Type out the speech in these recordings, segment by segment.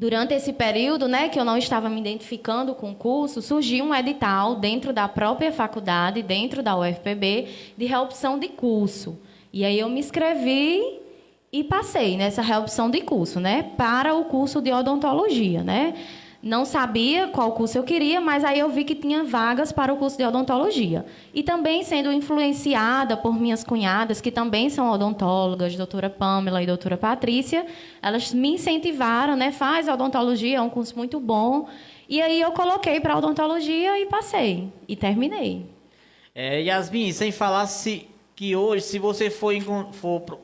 Durante esse período, né, que eu não estava me identificando com o curso, surgiu um edital dentro da própria faculdade, dentro da UFPB, de reopção de curso. E aí eu me inscrevi e passei nessa reopção de curso, né, para o curso de odontologia, né? Não sabia qual curso eu queria, mas aí eu vi que tinha vagas para o curso de odontologia. E também sendo influenciada por minhas cunhadas, que também são odontólogas, doutora Pamela e doutora Patrícia, elas me incentivaram, né? Faz odontologia, é um curso muito bom. E aí eu coloquei para odontologia e passei. E terminei. Yasmin, sem falar que hoje, se você for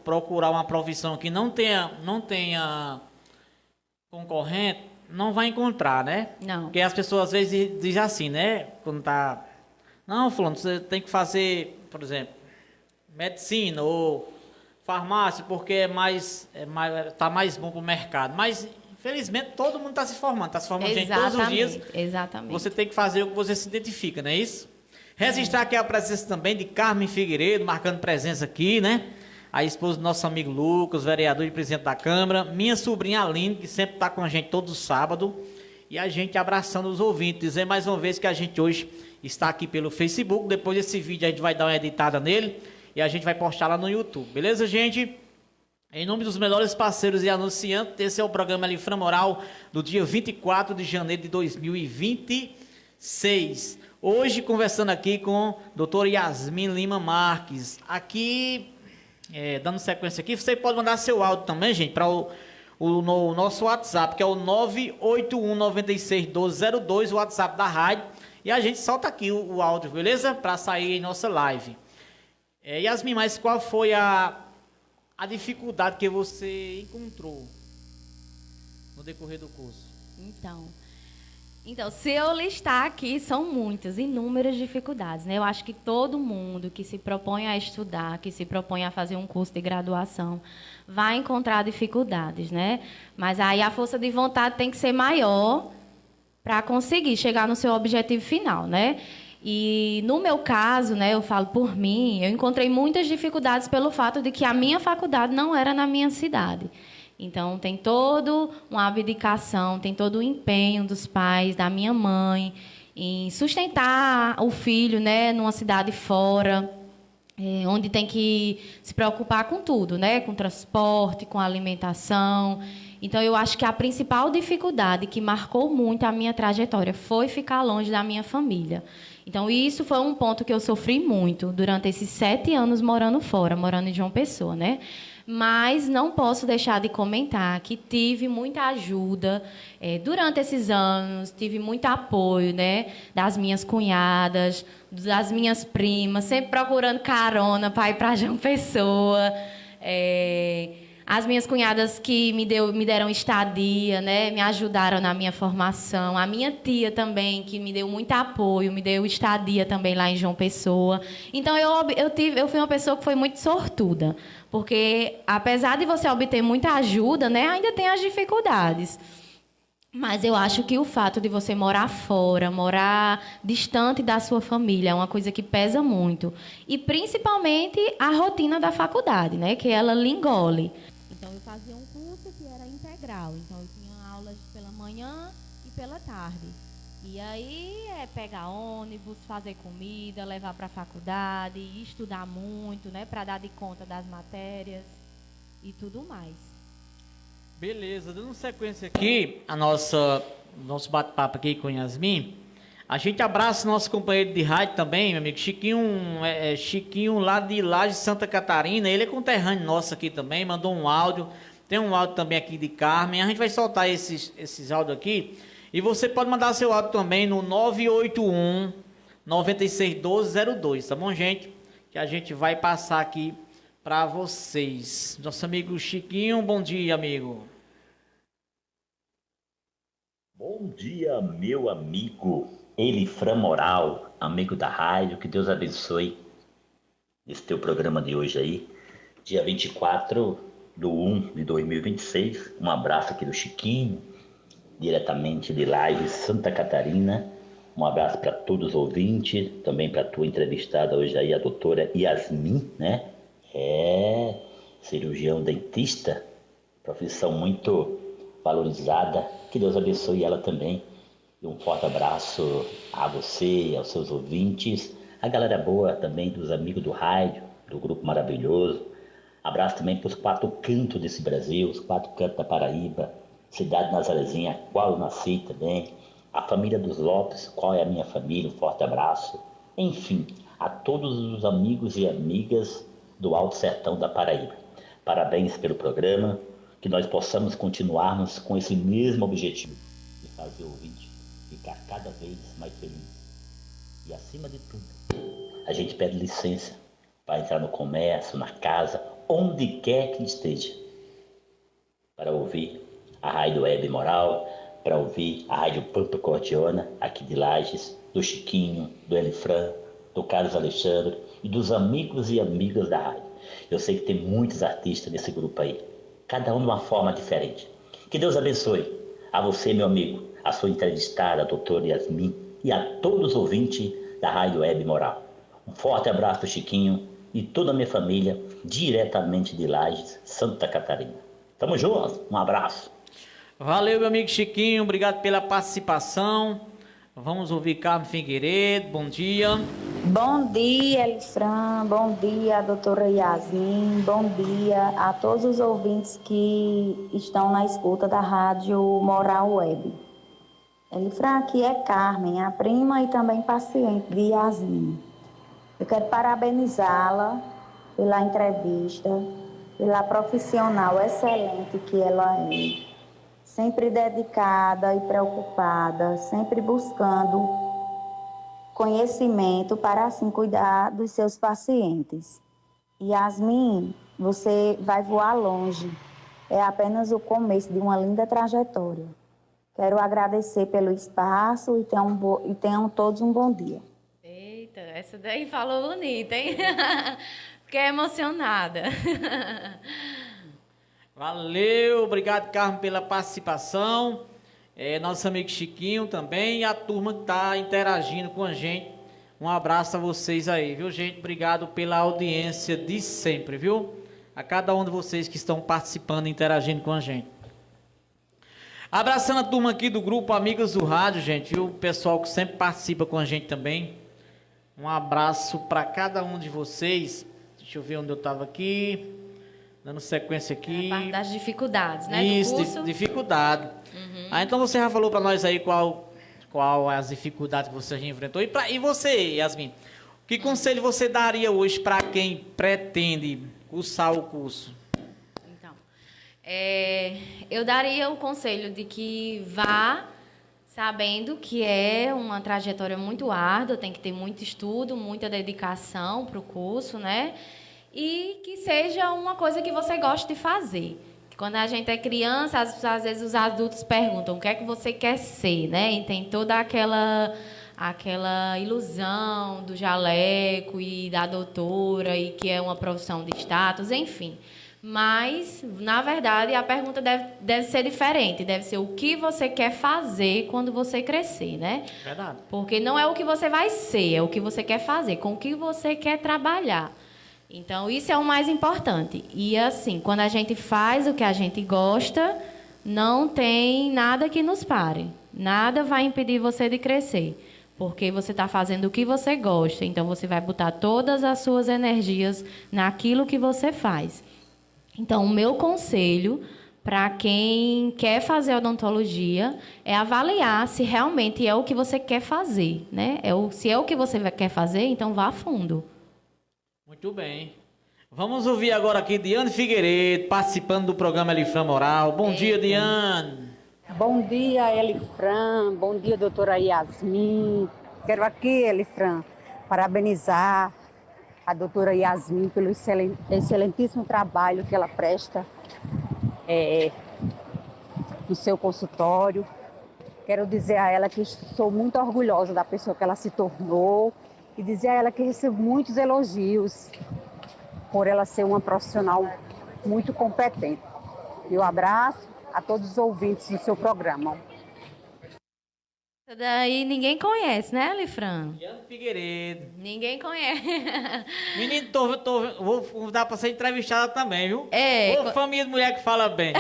procurar uma profissão que não tenha concorrente, não vai encontrar, né? Não. Porque as pessoas às vezes dizem assim, né? Quando tá... Não, fulano, você tem que fazer, por exemplo, medicina ou farmácia, porque tá mais bom para o mercado. Mas, infelizmente, todo mundo está se formando. Está se formando gente todos os dias. Exatamente. Você tem que fazer o que você se identifica, não é isso? Registrar aqui a presença também de Carmen Figueiredo, marcando presença aqui, né? A esposa do nosso amigo Lucas, vereador e presidente da Câmara. Minha sobrinha Aline, que sempre está com a gente todo sábado. E a gente abraçando os ouvintes. Dizer mais uma vez que a gente hoje está aqui pelo Facebook. Depois desse vídeo a gente vai dar uma editada nele. E a gente vai postar lá no YouTube. Beleza, gente? Em nome dos melhores parceiros e anunciantes, esse é o programa Linfran Moral do dia 24 de janeiro de 2026. Hoje conversando aqui com a doutora Yasmin Lima Marques. Aqui... dando sequência aqui, você pode mandar seu áudio também, gente, para o nosso WhatsApp, que é o 981961202, o WhatsApp da rádio, e a gente solta aqui o áudio, beleza? Para sair em nossa live. Yasmin, mas qual foi a dificuldade que você encontrou no decorrer do curso? Então, se eu listar aqui, são muitas, inúmeras dificuldades, né? Eu acho que todo mundo que se propõe a estudar, que se propõe a fazer um curso de graduação, vai encontrar dificuldades, né? Mas aí a força de vontade tem que ser maior para conseguir chegar no seu objetivo final, né? E no meu caso, né, eu falo por mim, eu encontrei muitas dificuldades pelo fato de que a minha faculdade não era na minha cidade. Então, tem toda uma abdicação, tem todo o empenho dos pais, da minha mãe, em sustentar o filho, né, numa cidade fora, onde tem que se preocupar com tudo, né, com transporte, com alimentação. Então, eu acho que a principal dificuldade que marcou muito a minha trajetória foi ficar longe da minha família. Então, isso foi um ponto que eu sofri muito durante esses 7 anos morando fora, morando em João Pessoa, né? Mas não posso deixar de comentar que tive muita ajuda durante esses anos, tive muito apoio, né, das minhas cunhadas, das minhas primas, sempre procurando carona para ir para João Pessoa. As minhas cunhadas que me deram estadia, né, me ajudaram na minha formação. A minha tia também, que me deu muito apoio, me deu estadia também lá em João Pessoa. Então, eu fui uma pessoa que foi muito sortuda. Porque, apesar de você obter muita ajuda, né, ainda tem as dificuldades. Mas eu acho que o fato de você morar fora, morar distante da sua família, é uma coisa que pesa muito. E, principalmente, a rotina da faculdade, né, que ela lhe engole. Então, eu fazia um curso que era integral. Então, eu tinha aulas pela manhã e pela tarde. E aí, pegar ônibus, fazer comida, levar para a faculdade, estudar muito, né, para dar de conta das matérias e tudo mais. Beleza, dando sequência aqui, nosso bate-papo aqui com Yasmin, a gente abraça nosso companheiro de rádio também, meu amigo Chiquinho lá de Laje, Santa Catarina, ele é conterrâneo nosso aqui também, mandou um áudio, tem um áudio também aqui de Carmen, a gente vai soltar esses áudios aqui, e você pode mandar seu áudio também no 981 961202, tá bom, gente? Que a gente vai passar aqui para vocês. Nosso amigo Chiquinho, bom dia, amigo. Bom dia, meu amigo Linfran Moral, amigo da rádio, que Deus abençoe esse teu programa de hoje aí, dia 24/1/2026. Um abraço aqui do Chiquinho, diretamente de Laje, Santa Catarina. Um abraço para todos os ouvintes, também para a tua entrevistada hoje aí, a doutora Yasmin, né? Cirurgião dentista, profissão muito valorizada. Que Deus abençoe ela também. E um forte abraço a você, aos seus ouvintes, a galera boa também dos amigos do rádio, do grupo maravilhoso. Abraço também para os 4 cantos desse Brasil, os 4 cantos da Paraíba, cidade Nazarezinha, a qual eu nasci também, a família dos Lopes, qual é a minha família, um forte abraço. Enfim, a todos os amigos e amigas do Alto Sertão da Paraíba. Parabéns pelo programa, que nós possamos continuarmos com esse mesmo objetivo, de fazer o ouvinte ficar cada vez mais feliz. E acima de tudo, a gente pede licença para entrar no comércio, na casa, onde quer que esteja, para ouvir a Rádio Web Moral, para ouvir a Rádio Pampa Cordiona, aqui de Lages, do Chiquinho, do Elifran, do Carlos Alexandre e dos amigos e amigas da rádio. Eu sei que tem muitos artistas nesse grupo aí, cada um de uma forma diferente. Que Deus abençoe a você, meu amigo, a sua entrevistada, a doutora Yasmin, e a todos os ouvintes da Rádio Web Moral. Um forte abraço do Chiquinho e toda a minha família, diretamente de Lages, Santa Catarina. Tamo junto, um abraço. Valeu, meu amigo Chiquinho, obrigado pela participação. Vamos ouvir Carmen Figueiredo, bom dia. Bom dia, Elifran, bom dia, doutora Yasmin, bom dia a todos os ouvintes que estão na escuta da Rádio Moral Web. Elifran, aqui é Carmen, a prima e também paciente de Yasmin. Eu quero parabenizá-la pela entrevista, pela profissional excelente que ela é. Sempre dedicada e preocupada, sempre buscando conhecimento para assim cuidar dos seus pacientes. Yasmin, você vai voar longe. É apenas o começo de uma linda trajetória. Quero agradecer pelo espaço e tenham todos um bom dia. Eita, essa daí falou bonita, hein? Fiquei emocionada. Valeu, obrigado, Carmen, pela participação. Nosso amigo Chiquinho também e a turma que está interagindo com a gente. Um abraço a vocês aí, viu, gente? Obrigado pela audiência de sempre, viu? A cada um de vocês que estão participando e interagindo com a gente. Abraçando a turma aqui do grupo Amigos do Rádio, gente, viu? O pessoal que sempre participa com a gente também. Um abraço para cada um de vocês. Deixa eu ver onde eu estava aqui. Dando sequência aqui. A parte das dificuldades, né? Isso, do curso. dificuldade. Uhum. Então você já falou para nós aí qual as dificuldades que você já enfrentou. E você, Yasmin, que conselho você daria hoje para quem pretende cursar o curso? Então, eu daria o conselho de que vá sabendo que é uma trajetória muito árdua, tem que ter muito estudo, muita dedicação para o curso, né? E que seja uma coisa que você goste de fazer. Quando a gente é criança, às vezes os adultos perguntam o que é que você quer ser, né? E tem toda aquela ilusão do jaleco e da doutora, e que é uma profissão de status, enfim. Mas, na verdade, a pergunta deve ser diferente. Deve ser o que você quer fazer quando você crescer, né? Verdade. Porque não é o que você vai ser, é o que você quer fazer, com o que você quer trabalhar. Então, isso é o mais importante. E, assim, quando a gente faz o que a gente gosta, não tem nada que nos pare. Nada vai impedir você de crescer. Porque você está fazendo o que você gosta. Então, você vai botar todas as suas energias naquilo que você faz. Então, o meu conselho para quem quer fazer odontologia é avaliar se realmente é o que você quer fazer, né? Se é o que você quer fazer, então vá a fundo. Muito bem. Vamos ouvir agora aqui Diane Figueiredo, participando do programa Elifran Moral. Bom dia, Diane. Bom dia, Elifran. Bom dia, doutora Yasmin. Quero aqui, Elifran, parabenizar a doutora Yasmin pelo excelentíssimo trabalho que ela presta no seu consultório. Quero dizer a ela que sou muito orgulhosa da pessoa que ela se tornou e dizer a ela que recebo muitos elogios por ela ser uma profissional muito competente. E um abraço a todos os ouvintes do seu programa. Essa daí ninguém conhece, né, Elifran? Diane Figueiredo. Ninguém conhece. Menino, vou dar pra ser entrevistada também, viu? É. Ô, família de mulher que fala bem.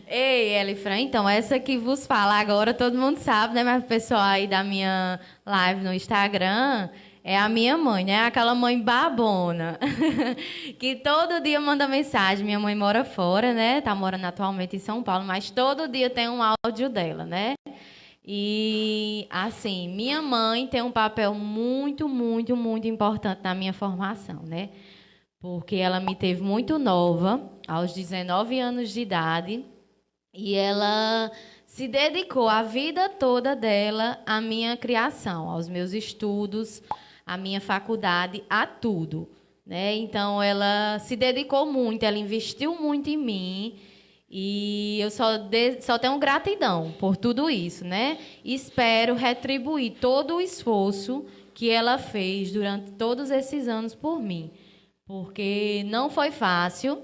Ei, Elifran, então, essa que vos fala agora, todo mundo sabe, né? Mas o pessoal aí da minha live no Instagram é a minha mãe, né? Aquela mãe babona. Que todo dia manda mensagem. Minha mãe mora fora, né? Tá morando atualmente em São Paulo, mas todo dia tem um áudio dela, né? E, assim, minha mãe tem um papel muito, muito, muito importante na minha formação, né? Porque ela me teve muito nova, aos 19 anos de idade, e ela se dedicou a vida toda dela à minha criação, aos meus estudos, à minha faculdade, a tudo, né? Então, ela se dedicou muito, ela investiu muito em mim. E eu só tenho gratidão por tudo isso, né? Espero retribuir todo o esforço que ela fez durante todos esses anos por mim. Porque não foi fácil.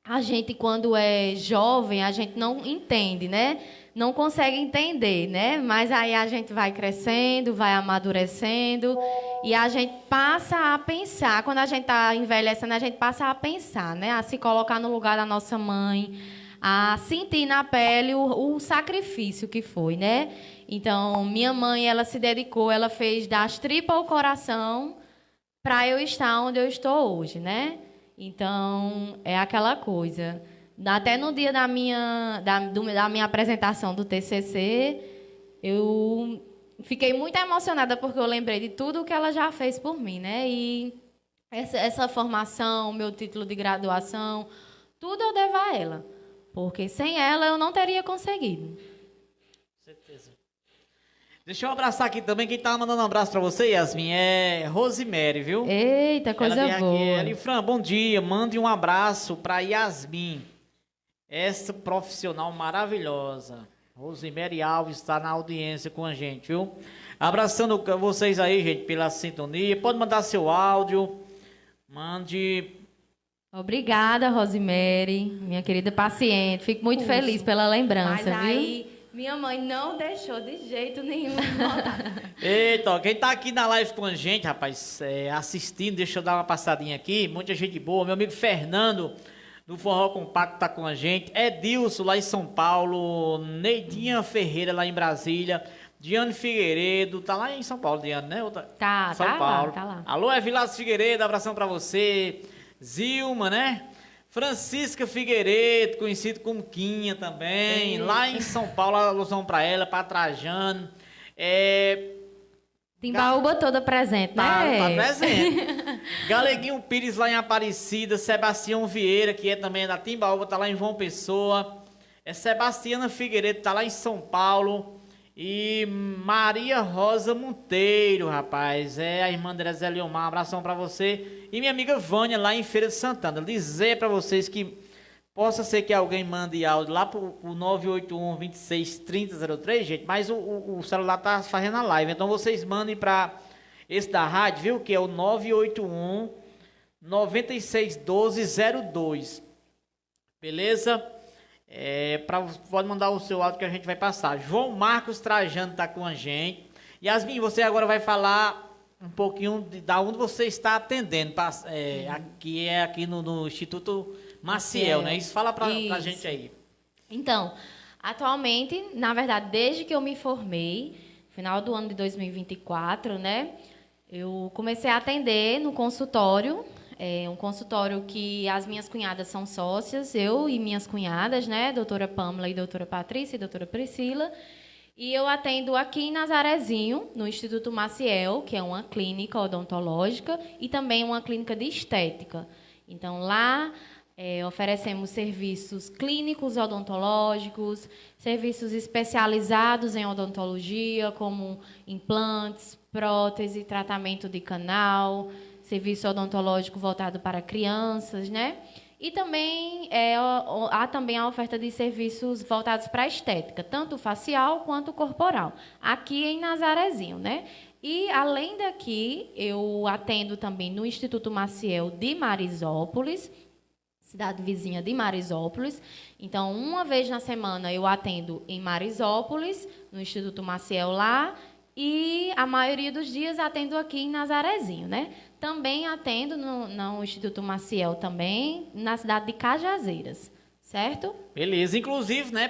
A gente, quando é jovem, a gente não entende, né? Não consegue entender, né? Mas aí a gente vai crescendo, vai amadurecendo e a gente passa a pensar. Quando a gente está envelhecendo, a gente passa a pensar, né? A se colocar no lugar da nossa mãe, a sentir na pele o sacrifício que foi, né? Então, minha mãe, ela se dedicou, ela fez das tripas ao coração para eu estar onde eu estou hoje, né? Então, é aquela coisa. Até no dia da minha apresentação do TCC, eu fiquei muito emocionada porque eu lembrei de tudo que ela já fez por mim, né? E essa formação, meu título de graduação, tudo eu devo a ela. Porque sem ela eu não teria conseguido. Certeza. Deixa eu abraçar aqui também. Quem tá mandando um abraço pra você, Yasmin, é Rosemary, viu? Eita, coisa ela boa. Elifran, bom dia. Mande um abraço pra Yasmin. Essa profissional maravilhosa. Rosemary Alves está na audiência com a gente, viu? Abraçando vocês aí, gente, pela sintonia. Pode mandar seu áudio. Mande... Obrigada, Rosemary, minha querida paciente. Fico muito feliz pela lembrança, Mas viu? aí, minha mãe não deixou de jeito nenhum de voltar. Eita, ó, quem tá aqui na live com a gente, rapaz, assistindo, deixa eu dar uma passadinha aqui, muita gente boa. Meu amigo Fernando, do Forró Compacto, tá com a gente. Edilson, lá em São Paulo. Neidinha Ferreira, lá em Brasília. Diane Figueiredo, tá lá em São Paulo, Diane, né? Tá, São tá Paulo. lá, tá lá. Alô, Evilas Figueiredo, abração pra você. Zilma, né? Francisca Figueiredo, conhecido como Quinha também. Lá em São Paulo, alusão pra ela, pra Trajano. Timbaúba toda presente, né? Tá presente. Galeguinho Pires lá em Aparecida. Sebastião Vieira, que é também da Timbaúba, tá lá em João Pessoa. Sebastiana Figueiredo, tá lá em São Paulo. E Maria Rosa Monteiro, rapaz, a irmã da Zé Leomar, um abração pra você. E minha amiga Vânia, lá em Feira de Santana. Dizer pra vocês que possa ser que alguém mande áudio lá pro 981-263003, gente, mas o celular tá fazendo a live, então vocês mandem pra esse da rádio, viu, que é o 981-961202. Beleza? Pode mandar o seu áudio que a gente vai passar. João Marcos Trajano está com a gente. Yasmin, você agora vai falar um pouquinho da onde você está atendendo. Aqui no Instituto Maciel, né? Isso fala pra gente aí. Então, atualmente, na verdade, desde que eu me formei, final do ano de 2024, né? Eu comecei a atender no consultório. É um consultório que as minhas cunhadas são sócias, eu e minhas cunhadas, né? Doutora Pamela e doutora Patrícia e doutora Priscila. E eu atendo aqui em Nazarezinho, no Instituto Maciel, que é uma clínica odontológica e também uma clínica de estética. Então, lá oferecemos serviços clínicos odontológicos, serviços especializados em odontologia, como implantes, prótese, tratamento de canal, serviço odontológico voltado para crianças, né? E também há também a oferta de serviços voltados para a estética, tanto facial quanto corporal, aqui em Nazarezinho, né? E, além daqui, eu atendo também no Instituto Maciel de Marisópolis, cidade vizinha de Marisópolis. Então, uma vez na semana eu atendo em Marisópolis, no Instituto Maciel lá, e a maioria dos dias atendo aqui em Nazarezinho, né? Também atendo no Instituto Maciel também, na cidade de Cajazeiras, certo? Beleza. Inclusive, né,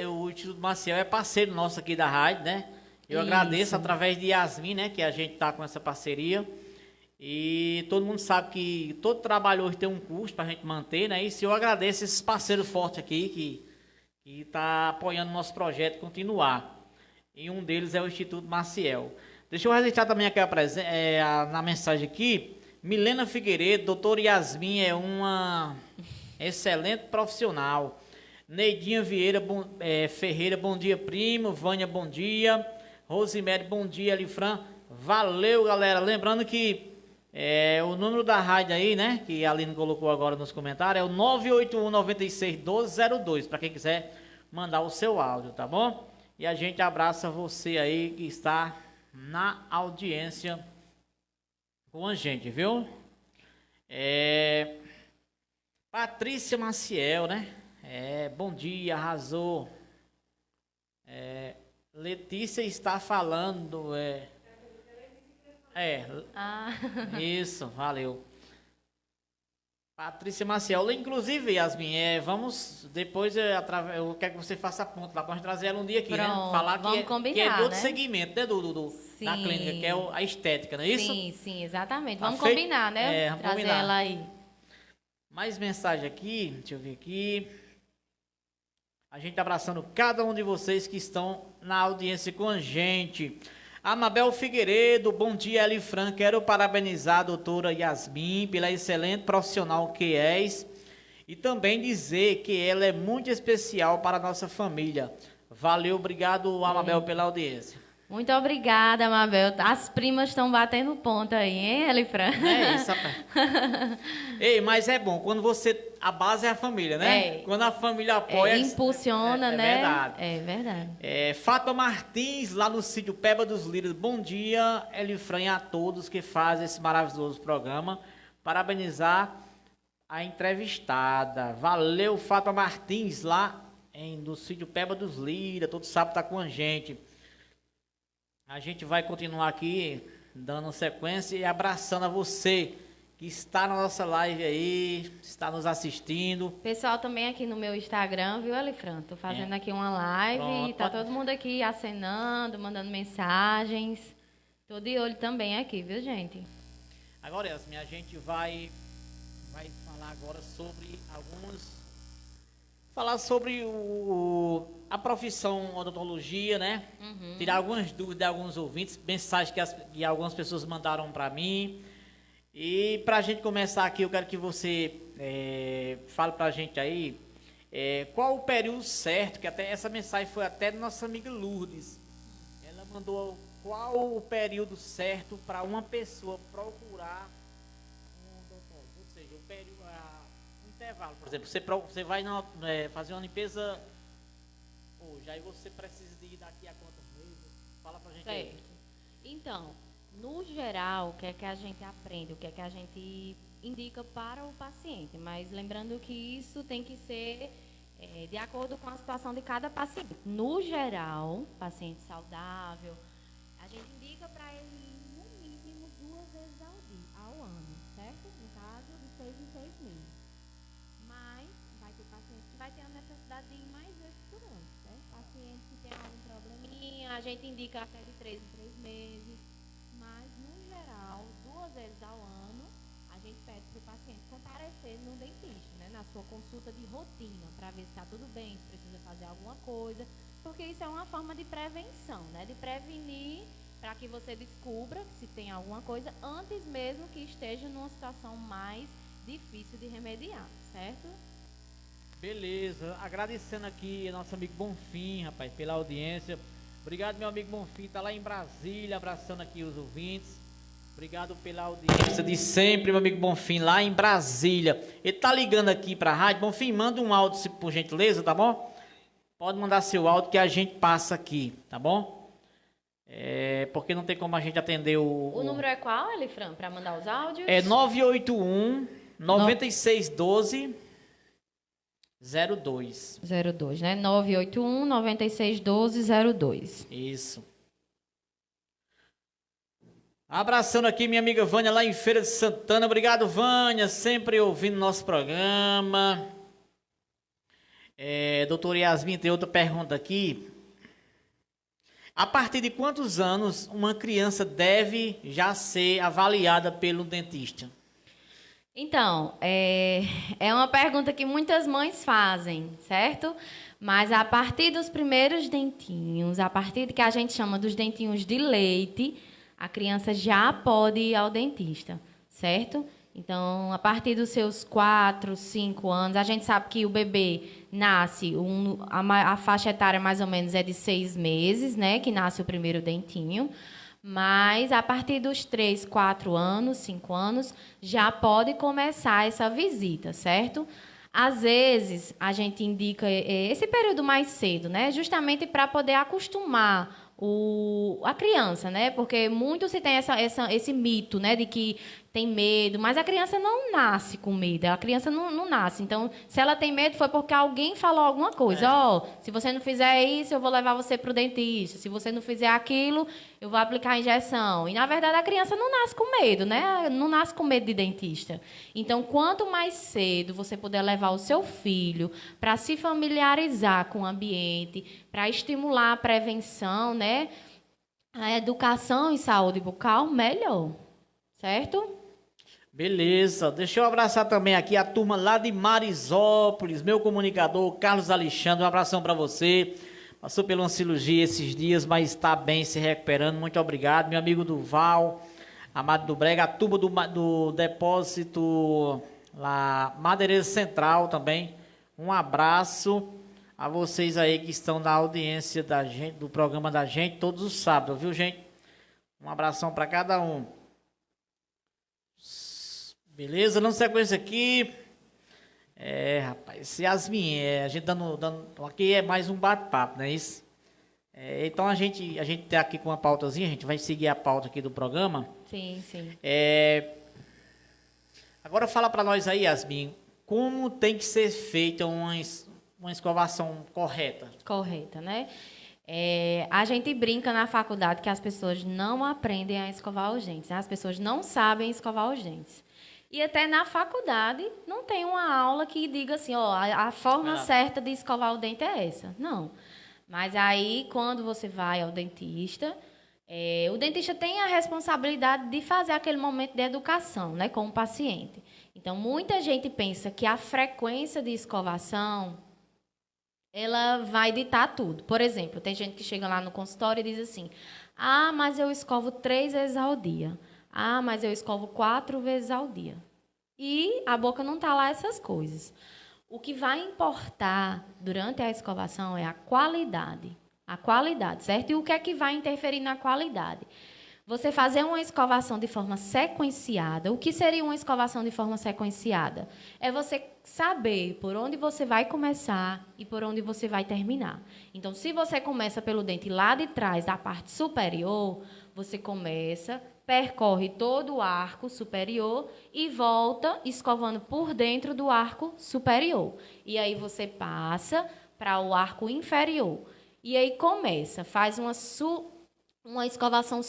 o Instituto Maciel é parceiro nosso aqui da rádio, né? Eu agradeço através de Yasmin, né, que a gente tá com essa parceria. E todo mundo sabe que todo trabalho hoje tem um custo para a gente manter, né? E se eu agradeço esses parceiros fortes aqui que tá apoiando o nosso projeto continuar. E um deles é o Instituto Maciel. Deixa eu registrar também aqui na mensagem aqui. Milena Figueiredo, doutora Yasmin é uma excelente profissional. Neidinha Vieira Ferreira, bom dia, primo. Vânia, bom dia. Rosemary, bom dia. Elifran, valeu, galera. Lembrando que o número da rádio aí, né, que a Aline colocou agora nos comentários, é o 981-96-1202, para quem quiser mandar o seu áudio, tá bom? E a gente abraça você aí que está na audiência com a gente, viu? Patrícia Maciel, né? Bom dia, arrasou. Letícia está falando, Isso, valeu. Patrícia Maciel, inclusive, Yasmin, vamos depois, eu quero que você faça a ponta lá pra gente trazer ela um dia aqui, Pronto, né? Falar vamos combinar, que é de outro né? segmento, né, da clínica, que é a estética, não é isso? Sim, exatamente. Tá Vamos feito? combinar, né? Vamos Trazer combinar. ela aí. Mais mensagem aqui, deixa eu ver aqui. A gente tá abraçando cada um de vocês que estão na audiência com a gente. Amabel Figueiredo, bom dia, Elifran. Quero parabenizar a doutora Yasmin pela excelente profissional que és e também dizer que ela é muito especial para a nossa família. Valeu, obrigado, Amabel, pela audiência. Muito obrigada, Mabel. As primas estão batendo ponto aí, hein, Elifran? É isso, rapaz. Ei, mas é bom, quando a base é a família, né? Quando a família apoia... impulsiona, né? É verdade. É verdade. Fátima Martins, lá no sítio Peba dos Lírios. Bom dia, Elifran, e a todos que fazem esse maravilhoso programa. Parabenizar a entrevistada. Valeu, Fátima Martins, lá no sítio Peba dos Lírios. Todo sábado tá com a gente. A gente vai continuar aqui, dando sequência e abraçando a você que está na nossa live aí, está nos assistindo. Pessoal também aqui no meu Instagram, viu, Elifran? Tô fazendo aqui uma live. Pronto, e tá todo mundo aqui acenando, mandando mensagens. Tô de olho também aqui, viu, gente? Agora, Yasmin, a gente vai falar agora sobre falar sobre a profissão odontologia, né? Tirar algumas dúvidas de alguns ouvintes, mensagens que algumas pessoas mandaram para mim. E para a gente começar aqui, eu quero que você fale para a gente aí qual o período certo, que até essa mensagem foi até da nossa amiga Lourdes. Ela mandou qual o período certo para uma pessoa procurar um odontólogo, ou seja, o período, um intervalo. Por exemplo, você vai fazer uma limpeza hoje, aí você precisa de ir daqui a quantos meses? Fala pra gente aí. Certo. Então, no geral, o que é que a gente aprende, o que é que a gente indica para o paciente, mas lembrando que isso tem que ser de acordo com a situação de cada paciente. No geral, paciente saudável, a gente indica para ele no mínimo 2 vezes ao ano, certo? No caso, de 6 em 6 meses. Mas vai ter paciente que vai ter a necessidade de ir mais vezes por ano, certo? Paciente que tem algum probleminha, a gente indica até de 3 em 3 meses. Mas, no geral, 2 vezes ao ano, a gente pede para o paciente comparecer no dentista, né? Na sua consulta de rotina, para ver se está tudo bem, se precisa fazer alguma coisa. Porque isso é uma forma de prevenção, né? De prevenir para que você descubra se tem alguma coisa antes mesmo que esteja numa situação mais difícil de remediar, certo? Beleza, agradecendo aqui ao nosso amigo Bonfim, rapaz, pela audiência. Obrigado, meu amigo Bonfim, tá lá em Brasília, abraçando aqui os ouvintes. Obrigado pela audiência de sempre, meu amigo Bonfim, lá em Brasília. Ele tá ligando aqui pra rádio. Bonfim, manda um áudio, por gentileza, tá bom? Pode mandar seu áudio que a gente passa aqui, tá bom? Porque não tem como a gente atender O número é qual, Elifran, para mandar os áudios? É 981 9612 02. 02, né? 981 96 12 02. Isso. Abraçando aqui minha amiga Vânia lá em Feira de Santana. Obrigado, Vânia, sempre ouvindo nosso programa. Doutora Yasmin, tem outra pergunta aqui. A partir de quantos anos uma criança deve já ser avaliada pelo dentista? Então, é uma pergunta que muitas mães fazem, certo? Mas a partir dos primeiros dentinhos, a partir do que a gente chama dos dentinhos de leite, a criança já pode ir ao dentista, certo? Então, a partir dos seus 4, 5 anos, a gente sabe que o bebê nasce, a faixa etária mais ou menos é de 6 meses, né? Que nasce o primeiro dentinho. Mas, a partir dos 3, 4 anos, 5 anos, já pode começar essa visita, certo? Às vezes, a gente indica esse período mais cedo, né? Justamente para poder acostumar a criança, né? Porque muito se tem esse mito, né? De que tem medo, mas a criança não nasce com medo, a criança não nasce. Então, se ela tem medo, foi porque alguém falou alguma coisa. Se você não fizer isso, eu vou levar você para o dentista. Se você não fizer aquilo, eu vou aplicar a injeção. E, na verdade, a criança não nasce com medo, né? Não nasce com medo de dentista. Então, quanto mais cedo você puder levar o seu filho para se familiarizar com o ambiente, para estimular a prevenção, né? A educação em saúde bucal, melhor. Certo? Beleza, deixa eu abraçar também aqui a turma lá de Marisópolis, meu comunicador Carlos Alexandre, um abração para você. Passou por uma cirurgia esses dias, mas está bem, se recuperando. Muito obrigado, meu amigo Duval, Amado do Brega, a turma do depósito lá, Madeireira Central também. Um abraço a vocês aí que estão na audiência da gente, do programa da gente, todos os sábados, viu, gente? Um abração para cada um. Beleza, dando sequência aqui. Rapaz, Yasmin, a gente dando aqui é mais um bate-papo, não é isso? Então a gente tá aqui com uma pautazinha, a gente vai seguir a pauta aqui do programa. Sim, sim. Agora fala para nós aí, Yasmin, como tem que ser feita uma escovação correta? Correta, né? A gente brinca na faculdade que as pessoas não aprendem a escovar os dentes, né? As pessoas não sabem escovar os dentes. E até na faculdade não tem uma aula que diga assim, a forma certa de escovar o dente é essa. Não. Mas aí, quando você vai ao dentista, o dentista tem a responsabilidade de fazer aquele momento de educação, né, com o paciente. Então, muita gente pensa que a frequência de escovação ela vai ditar tudo. Por exemplo, tem gente que chega lá no consultório e diz assim, mas eu escovo 3 vezes ao dia. Mas eu escovo 4 vezes ao dia. E a boca não está lá essas coisas. O que vai importar durante a escovação é a qualidade. A qualidade, certo? E o que é que vai interferir na qualidade? Você fazer uma escovação de forma sequenciada. O que seria uma escovação de forma sequenciada? É você saber por onde você vai começar e por onde você vai terminar. Então, se você começa pelo dente lá de trás, da parte superior, você começa, percorre todo o arco superior e volta escovando por dentro do arco superior. E aí você passa para o arco inferior. E aí começa, faz uma escovação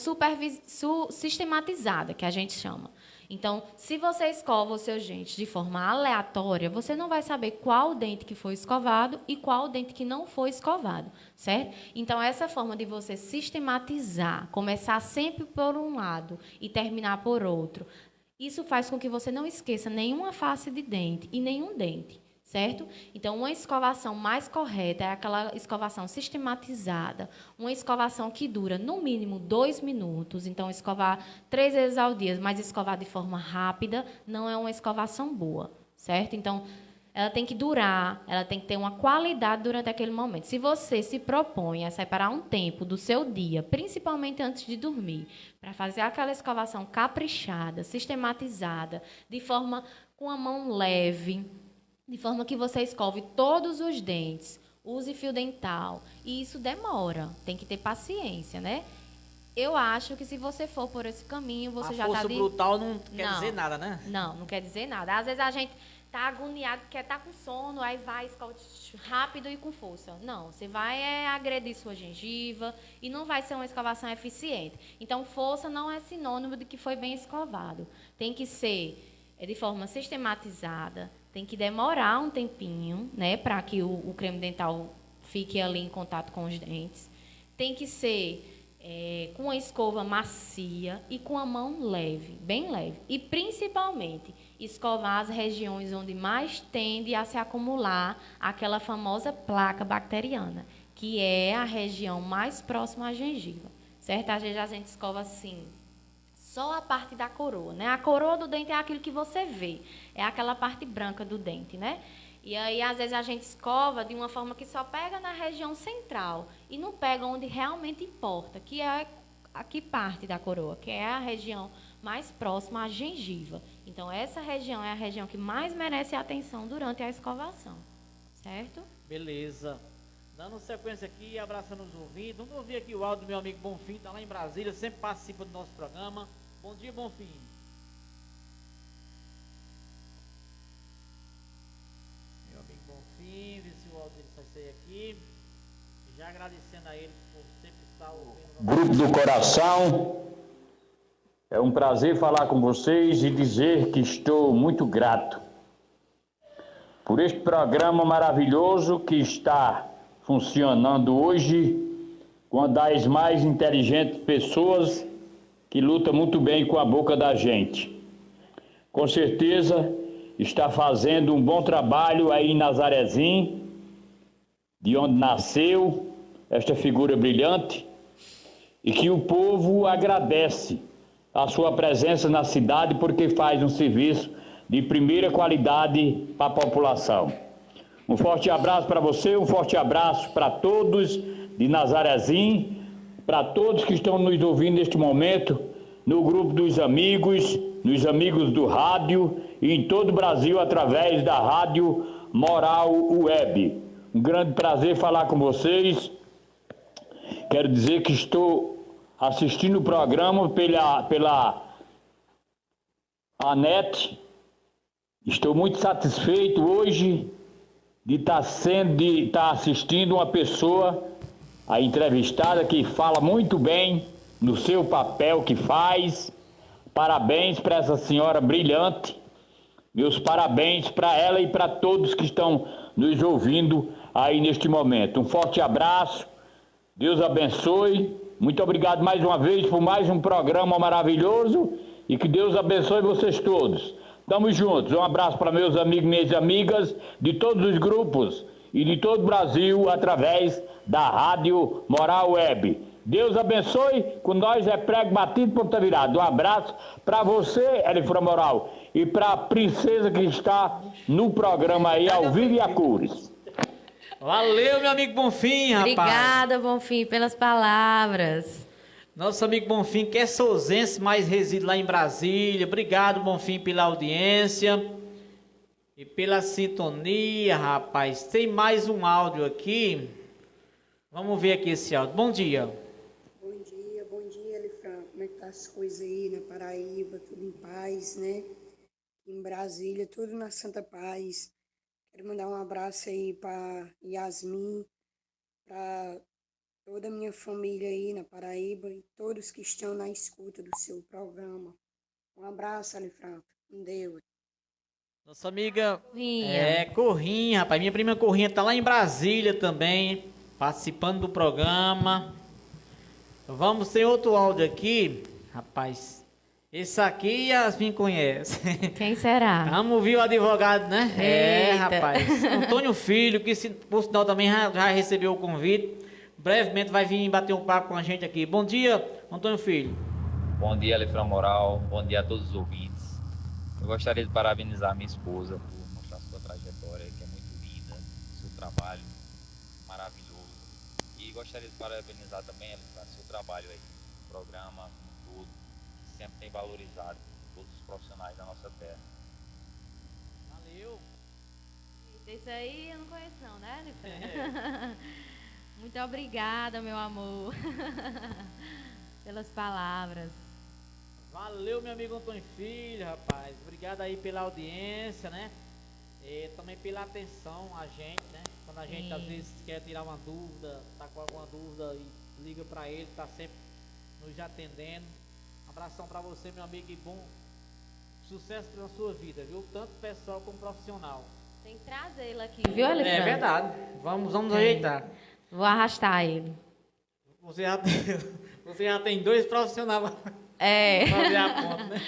sistematizada, que a gente chama. Então, se você escova os seus dentes de forma aleatória, você não vai saber qual dente que foi escovado e qual dente que não foi escovado, certo? Então, essa forma de você sistematizar, começar sempre por um lado e terminar por outro, isso faz com que você não esqueça nenhuma face de dente e nenhum dente. Certo? Então, uma escovação mais correta é aquela escovação sistematizada, uma escovação que dura, no mínimo, 2 minutos. Então, escovar 3 vezes ao dia, mas escovar de forma rápida, não é uma escovação boa, certo? Então, ela tem que durar, ela tem que ter uma qualidade durante aquele momento. Se você se propõe a separar um tempo do seu dia, principalmente antes de dormir, para fazer aquela escovação caprichada, sistematizada, de forma com a mão leve, de forma que você escove todos os dentes, use fio dental. E isso demora, tem que ter paciência, né? Eu acho que se você for por esse caminho, você já está... A força brutal não quer dizer nada, né? Não quer dizer nada. Às vezes a gente tá agoniado, quer estar com sono, aí vai, escova rápido e com força. Não, você vai agredir sua gengiva e não vai ser uma escovação eficiente. Então, força não é sinônimo de que foi bem escovado. Tem que ser de forma sistematizada, tem que demorar um tempinho, né, para que o creme dental fique ali em contato com os dentes. Tem que ser com a escova macia e com a mão leve, bem leve. E, principalmente, escovar as regiões onde mais tende a se acumular aquela famosa placa bacteriana, que é a região mais próxima à gengiva, certo? Às vezes a gente escova assim, só a parte da coroa, né? A coroa do dente é aquilo que você vê, é aquela parte branca do dente, né? E aí, às vezes, a gente escova de uma forma que só pega na região central e não pega onde realmente importa, que é aqui parte da coroa, que é a região mais próxima à gengiva. Então, essa região é a região que mais merece atenção durante a escovação, certo? Beleza. Dando sequência aqui, abraçando os ouvintes. Vamos ouvir aqui o áudio do meu amigo Bonfim, está lá em Brasília, sempre participa do nosso programa. Bom dia, Bonfim. Meu amigo Bonfim, vê se o áudio dele vai sair aqui. Já agradecendo a ele por sempre estar ouvindo. Grupo do Coração, é um prazer falar com vocês e dizer que estou muito grato por este programa maravilhoso que está funcionando hoje com uma das mais inteligentes pessoas que luta muito bem com a boca da gente. Com certeza está fazendo um bom trabalho aí em Nazarezinho, de onde nasceu esta figura brilhante, e que o povo agradece a sua presença na cidade porque faz um serviço de primeira qualidade para a população. Um forte abraço para você, um forte abraço para todos de Nazarezinho, para todos que estão nos ouvindo neste momento, no grupo dos amigos, nos amigos do rádio e em todo o Brasil através da Rádio Moral Web. Um grande prazer falar com vocês. Quero dizer que estou assistindo o programa pela ANET. Estou muito satisfeito hoje de estar assistindo uma pessoa, a entrevistada, que fala muito bem no seu papel que faz. Parabéns para essa senhora brilhante. Meus parabéns para ela e para todos que estão nos ouvindo aí neste momento. Um forte abraço. Deus abençoe. Muito obrigado mais uma vez por mais um programa maravilhoso e que Deus abençoe vocês todos. Tamo juntos. Um abraço para meus amigos e minhas amigas de todos os grupos e de todo o Brasil através da Rádio Moral Web. Deus abençoe. Com nós é prego batido, ponta virada. Um abraço para você, Elifra Moral, e para a princesa que está no programa aí ao vivo e a cores. Valeu, meu amigo Bonfim, rapaz. Obrigada, Bonfim, pelas palavras. Nosso amigo Bonfim, que é souzense, mas reside lá em Brasília. Obrigado, Bonfim, pela audiência e pela sintonia, rapaz. Tem mais um áudio aqui. Vamos ver aqui esse áudio. Bom dia. Bom dia, Elifran. Como é que tá as coisas aí na Paraíba? Tudo em paz, né? Em Brasília, tudo na Santa Paz. Quero mandar um abraço aí para Yasmin, para toda a minha família aí na Paraíba e todos que estão na escuta do seu programa. Um abraço, Elifran. Com Deus. Nossa amiga Corrinha. Corrinha, rapaz. Minha prima Corrinha tá lá em Brasília também, participando do programa. Vamos ter outro áudio aqui, rapaz. Esse aqui Yasmin conhece. Quem será? Vamos ouvir o advogado, né? Eita. Rapaz. Antônio Filho, que por sinal também já recebeu o convite. Brevemente vai vir bater um papo com a gente aqui. Bom dia, Antônio Filho. Bom dia, Elifran Moral. Bom dia a todos os ouvintes. Eu gostaria de parabenizar minha esposa por mostrar sua trajetória, que é muito linda, seu trabalho maravilhoso. E gostaria de parabenizar também, Elifran, seu trabalho aí, no programa, com tudo, que sempre tem valorizado todos os profissionais da nossa terra. Valeu. Isso aí eu não conheço não, né, Elifran? Muito obrigada, meu amor, pelas palavras. Valeu, meu amigo Antônio Filho, rapaz. Obrigado aí pela audiência, né? E também pela atenção a gente, né? Quando a gente às vezes quer tirar uma dúvida, tá com alguma dúvida e liga para ele, tá sempre nos atendendo. Um abração para você, meu amigo, e bom sucesso na sua vida, viu? Tanto pessoal como profissional. Tem que trazê-lo aqui, viu, Elifran? É verdade. Vamos ajeitar. Vou arrastar ele. Você já tem 2 profissionais É. para fazer a conta, né?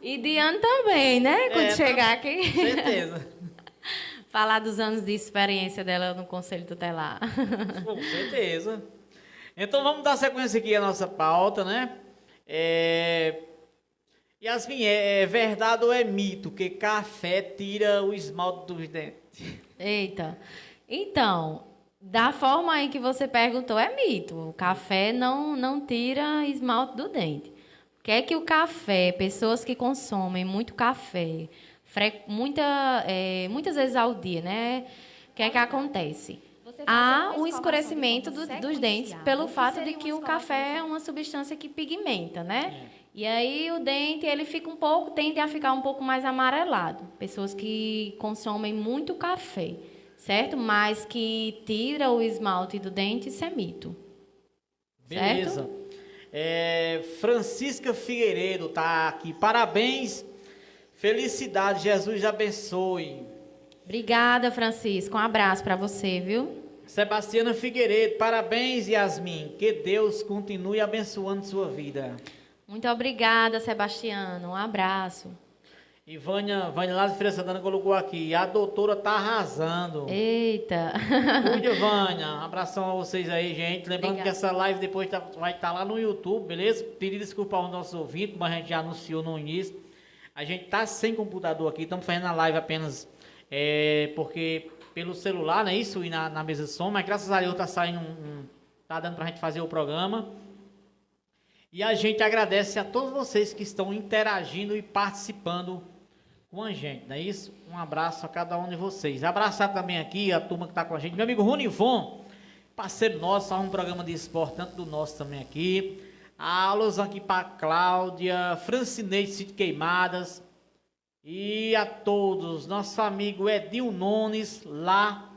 E Diane também, né? Quando chegar aqui. Certeza. Falar dos anos de experiência dela no Conselho Tutelar. Com certeza. Então vamos dar sequência aqui à nossa pauta, né? Yasmin, é verdade ou é mito que café tira o esmalte dos dentes? Eita. Então, da forma aí que você perguntou, é mito. O café não tira esmalte do dente. O que é que o café, pessoas que consomem muito café, muitas vezes ao dia, né? O que é que acontece? Há o escurecimento dos dentes pelo fato de que o café é uma substância que pigmenta, né? E aí o dente ele tende a ficar um pouco mais amarelado. Pessoas que consomem muito café, certo? Mas que tira o esmalte do dente, isso é mito. Beleza. Certo? Francisca Figueiredo tá aqui. Parabéns, felicidade, Jesus abençoe. Obrigada, Francisco. Um abraço para você, viu? Sebastiana Figueiredo, parabéns, Yasmin. Que Deus continue abençoando sua vida. Muito obrigada, Sebastiano. Um abraço. E Vânia lá de Feira Santana colocou aqui, a doutora tá arrasando. Eita. Cuide, Vânia. Um abração a vocês aí, gente. Lembrando Obrigada. que essa live depois vai estar lá no YouTube, beleza? Pedir desculpa aos nossos ouvintes, como a gente já anunciou no início. A gente tá sem computador aqui, estamos fazendo a live apenas porque pelo celular, não é isso? E na mesa de som, mas graças a Deus tá saindo tá dando pra gente fazer o programa. E a gente agradece a todos vocês que estão interagindo e participando com a gente, não é isso? Um abraço a cada um de vocês. Abraçar também aqui a turma que está com a gente. Meu amigo Runivon, parceiro nosso, faz um programa de esporte, tanto do nosso também aqui. A alusão aqui para Cláudia, Francineide Sítio Queimadas. E a todos, nosso amigo Edinho Nunes, lá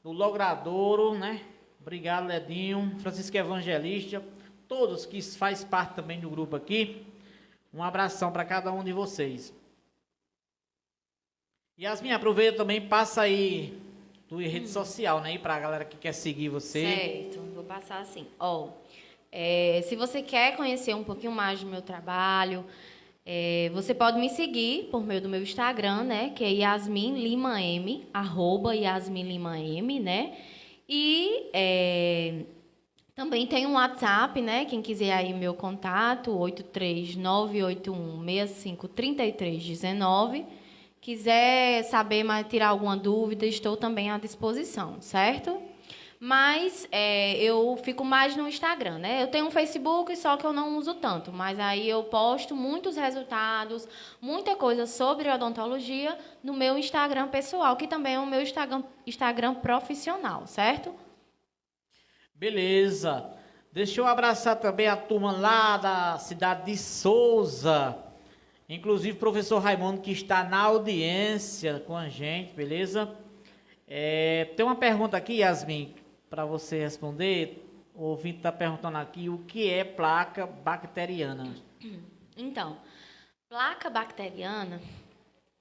do Logradouro, né? Obrigado, Edinho. Francisco Evangelista. Todos que faz parte também do grupo aqui. Um abração para cada um de vocês. Yasmin, aproveita também, passa aí tua rede social, né? Para a galera que quer seguir você. Certo, vou passar assim. Se você quer conhecer um pouquinho mais do meu trabalho, você pode me seguir por meio do meu Instagram, né? Que é Yasmin Lima M, @Yasmin Lima M, né? E também tem um WhatsApp, né? Quem quiser aí meu contato, 83981653319. Quiser saber, tirar alguma dúvida, estou também à disposição, certo? Mas eu fico mais no Instagram, né? Eu tenho um Facebook, só que eu não uso tanto. Mas aí eu posto muitos resultados, muita coisa sobre odontologia no meu Instagram pessoal, que também é o meu Instagram profissional, certo? Beleza. Deixa eu abraçar também a turma lá da cidade de Souza. Inclusive o professor Raimundo, que está na audiência com a gente, beleza? Tem uma pergunta aqui, Yasmin, para você responder. O ouvinte está perguntando aqui o que é placa bacteriana. Então, placa bacteriana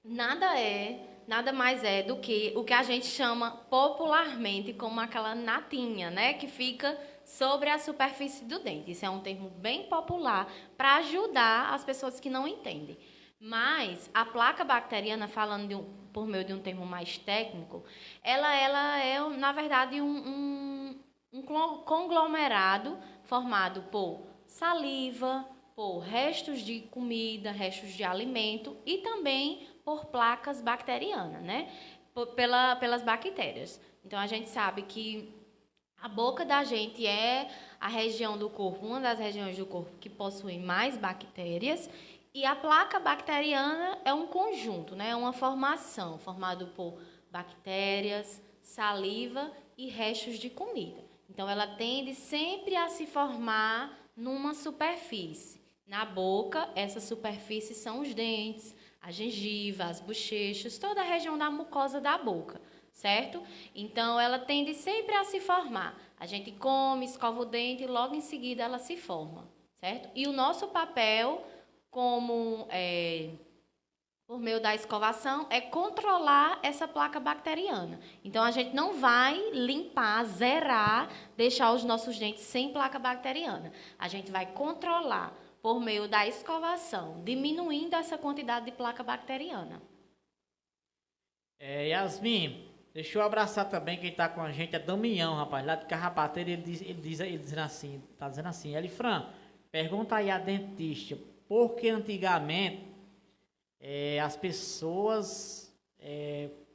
nada mais é do que o que a gente chama popularmente como aquela natinha, né? Que fica sobre a superfície do dente. Isso é um termo bem popular para ajudar as pessoas que não entendem. Mas a placa bacteriana, falando por meio de um termo mais técnico, ela é, na verdade, um conglomerado formado por saliva, por restos de comida, restos de alimento e também por placas bacterianas, né? Pelas bactérias. Então, a gente sabe que a boca da gente é a região do corpo, uma das regiões do corpo que possui mais bactérias, e a placa bacteriana é um conjunto, né? É uma formação formada por bactérias, saliva e restos de comida. Então, ela tende sempre a se formar numa superfície. Na boca, essa superfície são os dentes, a gengiva, as bochechas, toda a região da mucosa da boca, certo? Então, ela tende sempre a se formar. A gente come, escova o dente e logo em seguida ela se forma, certo? E o nosso papel, por meio da escovação, é controlar essa placa bacteriana. Então, a gente não vai limpar, zerar, deixar os nossos dentes sem placa bacteriana. A gente vai controlar por meio da escovação, diminuindo essa quantidade de placa bacteriana. Yasmin, deixa eu abraçar também quem está com a gente, é Damião, rapaz, lá de Carrapateira, ele diz assim, tá dizendo assim, Elifran, pergunta aí a dentista, por que antigamente as pessoas,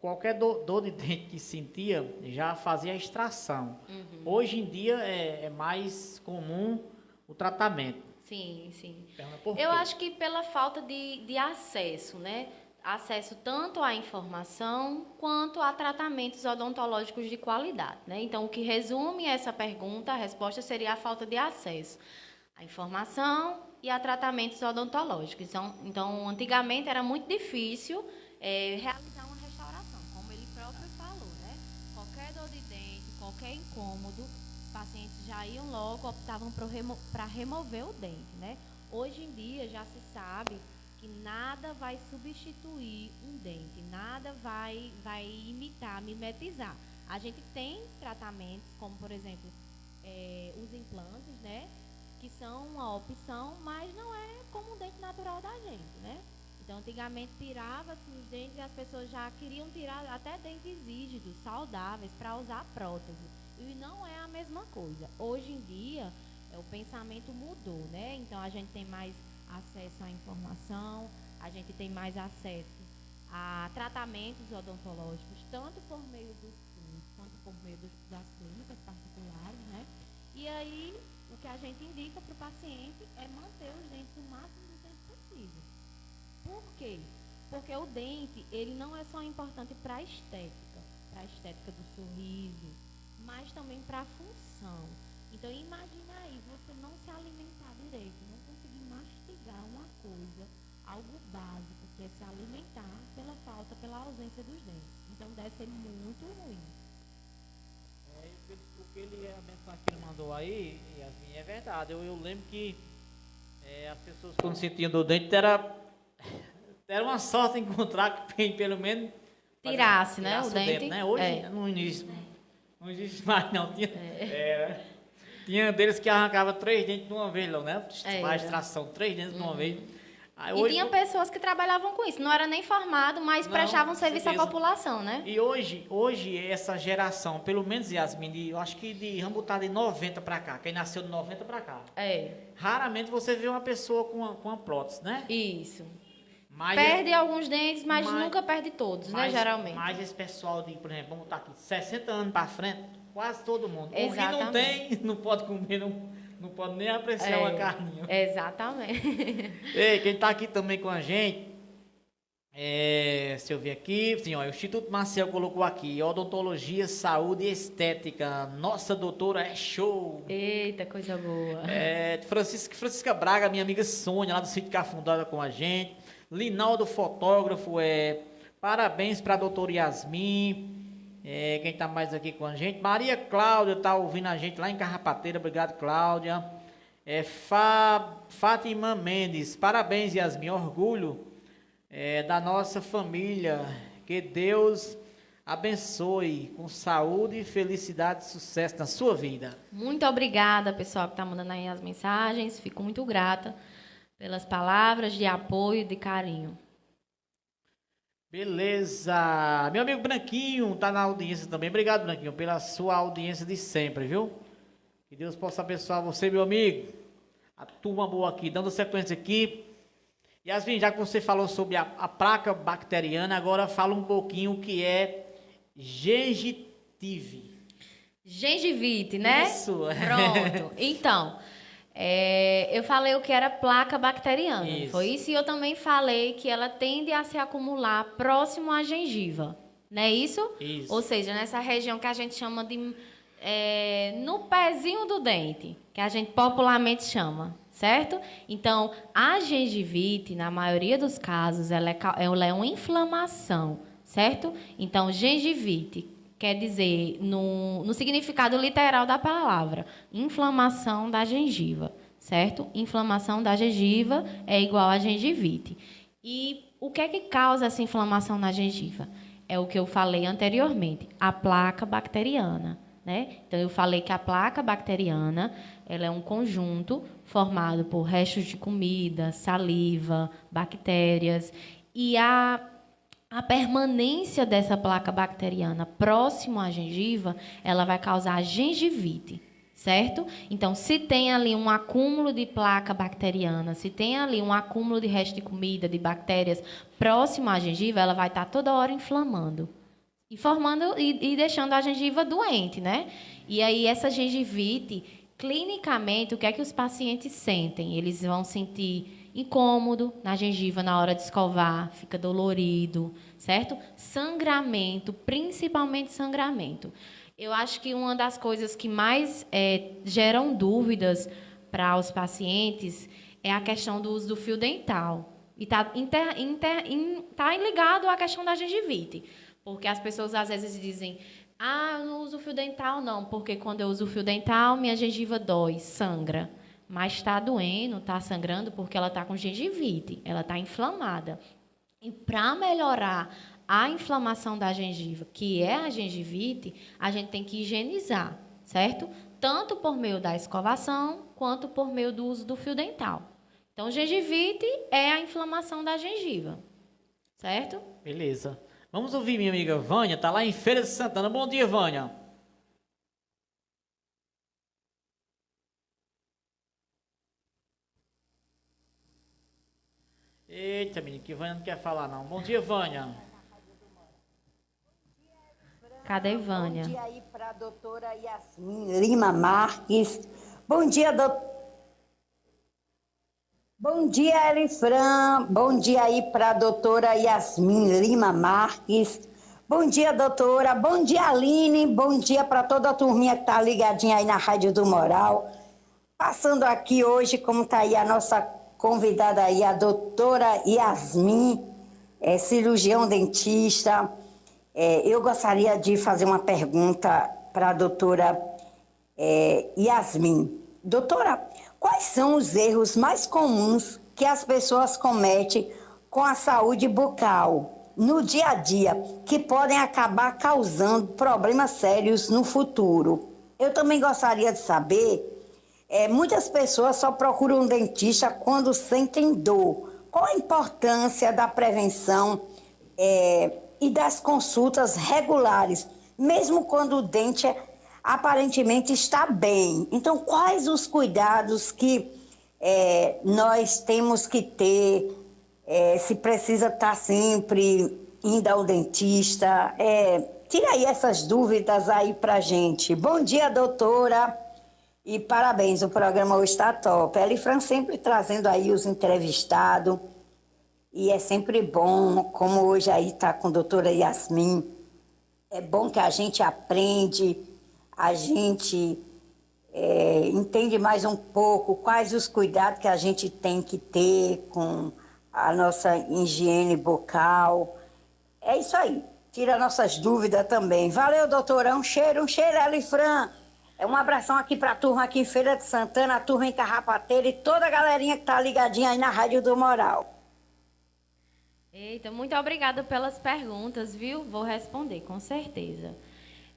qualquer dor de dente que sentia, já fazia a extração. Hoje em dia é mais comum o tratamento. Sim, sim. Por quê? Eu acho que pela falta de acesso, né? Acesso tanto à informação quanto a tratamentos odontológicos de qualidade, né? Então, o que resume essa pergunta, a resposta seria a falta de acesso à informação e a tratamentos odontológicos. Então, antigamente era muito difícil realizar uma restauração, como ele próprio falou, né? Qualquer dor de dente, qualquer incômodo, os pacientes já iam logo, optavam para remover o dente, né? Hoje em dia já se sabe que nada vai substituir um dente, nada vai imitar, mimetizar. A gente tem tratamentos, como por exemplo, os implantes, né? Que são uma opção, mas não é como um dente natural da gente, né? Então, antigamente tirava-se os dentes e as pessoas já queriam tirar até dentes rígidos, saudáveis, para usar prótese. E não é a mesma coisa. Hoje em dia, o pensamento mudou, né? Então, a gente tem mais acesso à informação, a gente tem mais acesso a tratamentos odontológicos, tanto por meio do SUS, quanto por meio das clínicas particulares, né? E aí, o que a gente indica para o paciente é manter os dentes o máximo de tempo possível. Por quê? Porque o dente, ele não é só importante para a estética do sorriso, mas também para a função. Então, imagina aí, você não se alimentar direito, não conseguir mastigar uma coisa, algo básico, que é se alimentar pela ausência dos dentes. Então, deve ser muito ruim. O que a mensagem que ele mandou aí, Yasmin, é verdade. Eu lembro que as pessoas, quando sentiam do dente, era uma sorte encontrar quem pelo menos tirasse, né, o dente. Né? Hoje não existe mais, não. Tinha deles que arrancava 3 dentes de uma vez, né? A extração, 3 dentes de uma vez. Aí, e tinha pessoas que trabalhavam com isso, não era nem formado, mas prestavam serviço à população, né? E hoje essa geração, pelo menos Yasmin, eu acho que vamos botar de 90 para cá, quem nasceu de 90 para cá. Raramente você vê uma pessoa com uma prótese, né? Isso. Perde alguns dentes, mas nunca perde todos, né, geralmente. Mas esse pessoal de, por exemplo, vamos botar aqui, 60 anos para frente, quase todo mundo. Exatamente. O que não tem, não pode comer, não pode nem apreciar uma carninha. Exatamente. Ei, quem está aqui também com a gente, se eu ver aqui, sim, ó, o Instituto Marcel colocou aqui, odontologia, saúde e estética. Nossa doutora é show. Eita, coisa boa. Francisca Braga, minha amiga Sônia, lá do sítio Cafundada com a gente. Linaldo, fotógrafo, parabéns para a doutora Yasmin. Quem está mais aqui com a gente? Maria Cláudia está ouvindo a gente lá em Carrapateira. Obrigado, Cláudia. Fátima Mendes. Parabéns, Yasmin. Orgulho da nossa família. Que Deus abençoe com saúde, felicidade e sucesso na sua vida. Muito obrigada, pessoal que está mandando aí as mensagens. Fico muito grata pelas palavras de apoio e de carinho. Beleza. Meu amigo Branquinho está na audiência também. Obrigado, Branquinho, pela sua audiência de sempre, viu? Que Deus possa abençoar você, meu amigo. A turma boa aqui, dando sequência aqui. Yasmin, já que você falou sobre a placa bacteriana, agora fala um pouquinho o que é gengitive. Gengivite, né? Isso. Pronto. Então, eu falei o que era placa bacteriana. Isso. Foi isso, e eu também falei que ela tende a se acumular próximo à gengiva. Não é isso? Isso. Ou seja, nessa região que a gente chama de no pezinho do dente, que a gente popularmente chama, certo? Então, a gengivite, na maioria dos casos, ela é uma inflamação, certo? Então, gengivite quer dizer, no significado literal da palavra, inflamação da gengiva, certo? Inflamação da gengiva é igual a gengivite. E o que é que causa essa inflamação na gengiva? É o que eu falei anteriormente, a placa bacteriana, né? Então, eu falei que a placa bacteriana ela é um conjunto formado por restos de comida, saliva, bactérias, e a permanência dessa placa bacteriana próximo à gengiva, ela vai causar gengivite, certo? Então, se tem ali um acúmulo de placa bacteriana, se tem ali um acúmulo de resto de comida, de bactérias próximo à gengiva, ela vai estar toda hora inflamando e formando e deixando a gengiva doente, né? E aí essa gengivite, clinicamente, o que é que os pacientes sentem? Eles vão sentir incômodo na gengiva na hora de escovar, fica dolorido, certo? Sangramento, principalmente sangramento. Eu acho que uma das coisas que mais geram dúvidas para os pacientes é a questão do uso do fio dental. E está ligado à questão da gengivite. Porque as pessoas às vezes dizem, eu não uso fio dental não, porque quando eu uso fio dental, minha gengiva dói, sangra. Mas está doendo, está sangrando, porque ela está com gengivite, ela está inflamada. E para melhorar a inflamação da gengiva, que é a gengivite, a gente tem que higienizar, certo? Tanto por meio da escovação, quanto por meio do uso do fio dental. Então, gengivite é a inflamação da gengiva, certo? Beleza. Vamos ouvir minha amiga Vânia, está lá em Feira de Santana. Bom dia, Vânia. Eita, menino, que Vânia não quer falar, não. Bom dia, Vânia. Cadê Vânia? Bom dia aí para a doutora Yasmin Lima Marques. Bom dia, Bom dia, Elifran. Bom dia aí para a doutora Yasmin Lima Marques. Bom dia, doutora. Bom dia, Aline. Bom dia para toda a turminha que está ligadinha aí na Rádio do Moral. Passando aqui hoje, como está aí a nossa convidada aí, a doutora Yasmin, cirurgião dentista. Eu gostaria de fazer uma pergunta para a doutora Yasmin. Doutora, quais são os erros mais comuns que as pessoas cometem com a saúde bucal no dia a dia, que podem acabar causando problemas sérios no futuro? Eu também gostaria de saber, muitas pessoas só procuram um dentista quando sentem dor. Qual a importância da prevenção e das consultas regulares, mesmo quando o dente aparentemente está bem? Então, quais os cuidados que nós temos que ter, se precisa estar sempre indo ao dentista? Tira aí essas dúvidas aí pra gente. Bom dia, doutora, e parabéns, o programa hoje está top. A Elifran sempre trazendo aí os entrevistados, e é sempre bom, como hoje aí está com a doutora Yasmin, é bom que a gente aprende, a gente entende mais um pouco quais os cuidados que a gente tem que ter com a nossa higiene bucal. É isso aí, tira nossas dúvidas também. Valeu, doutora, um cheiro, Elifran. Um abração aqui para a turma aqui em Feira de Santana, a turma em Carrapateira e toda a galerinha que está ligadinha aí na Rádio do Moral. Eita, muito obrigada pelas perguntas, viu? Vou responder, com certeza.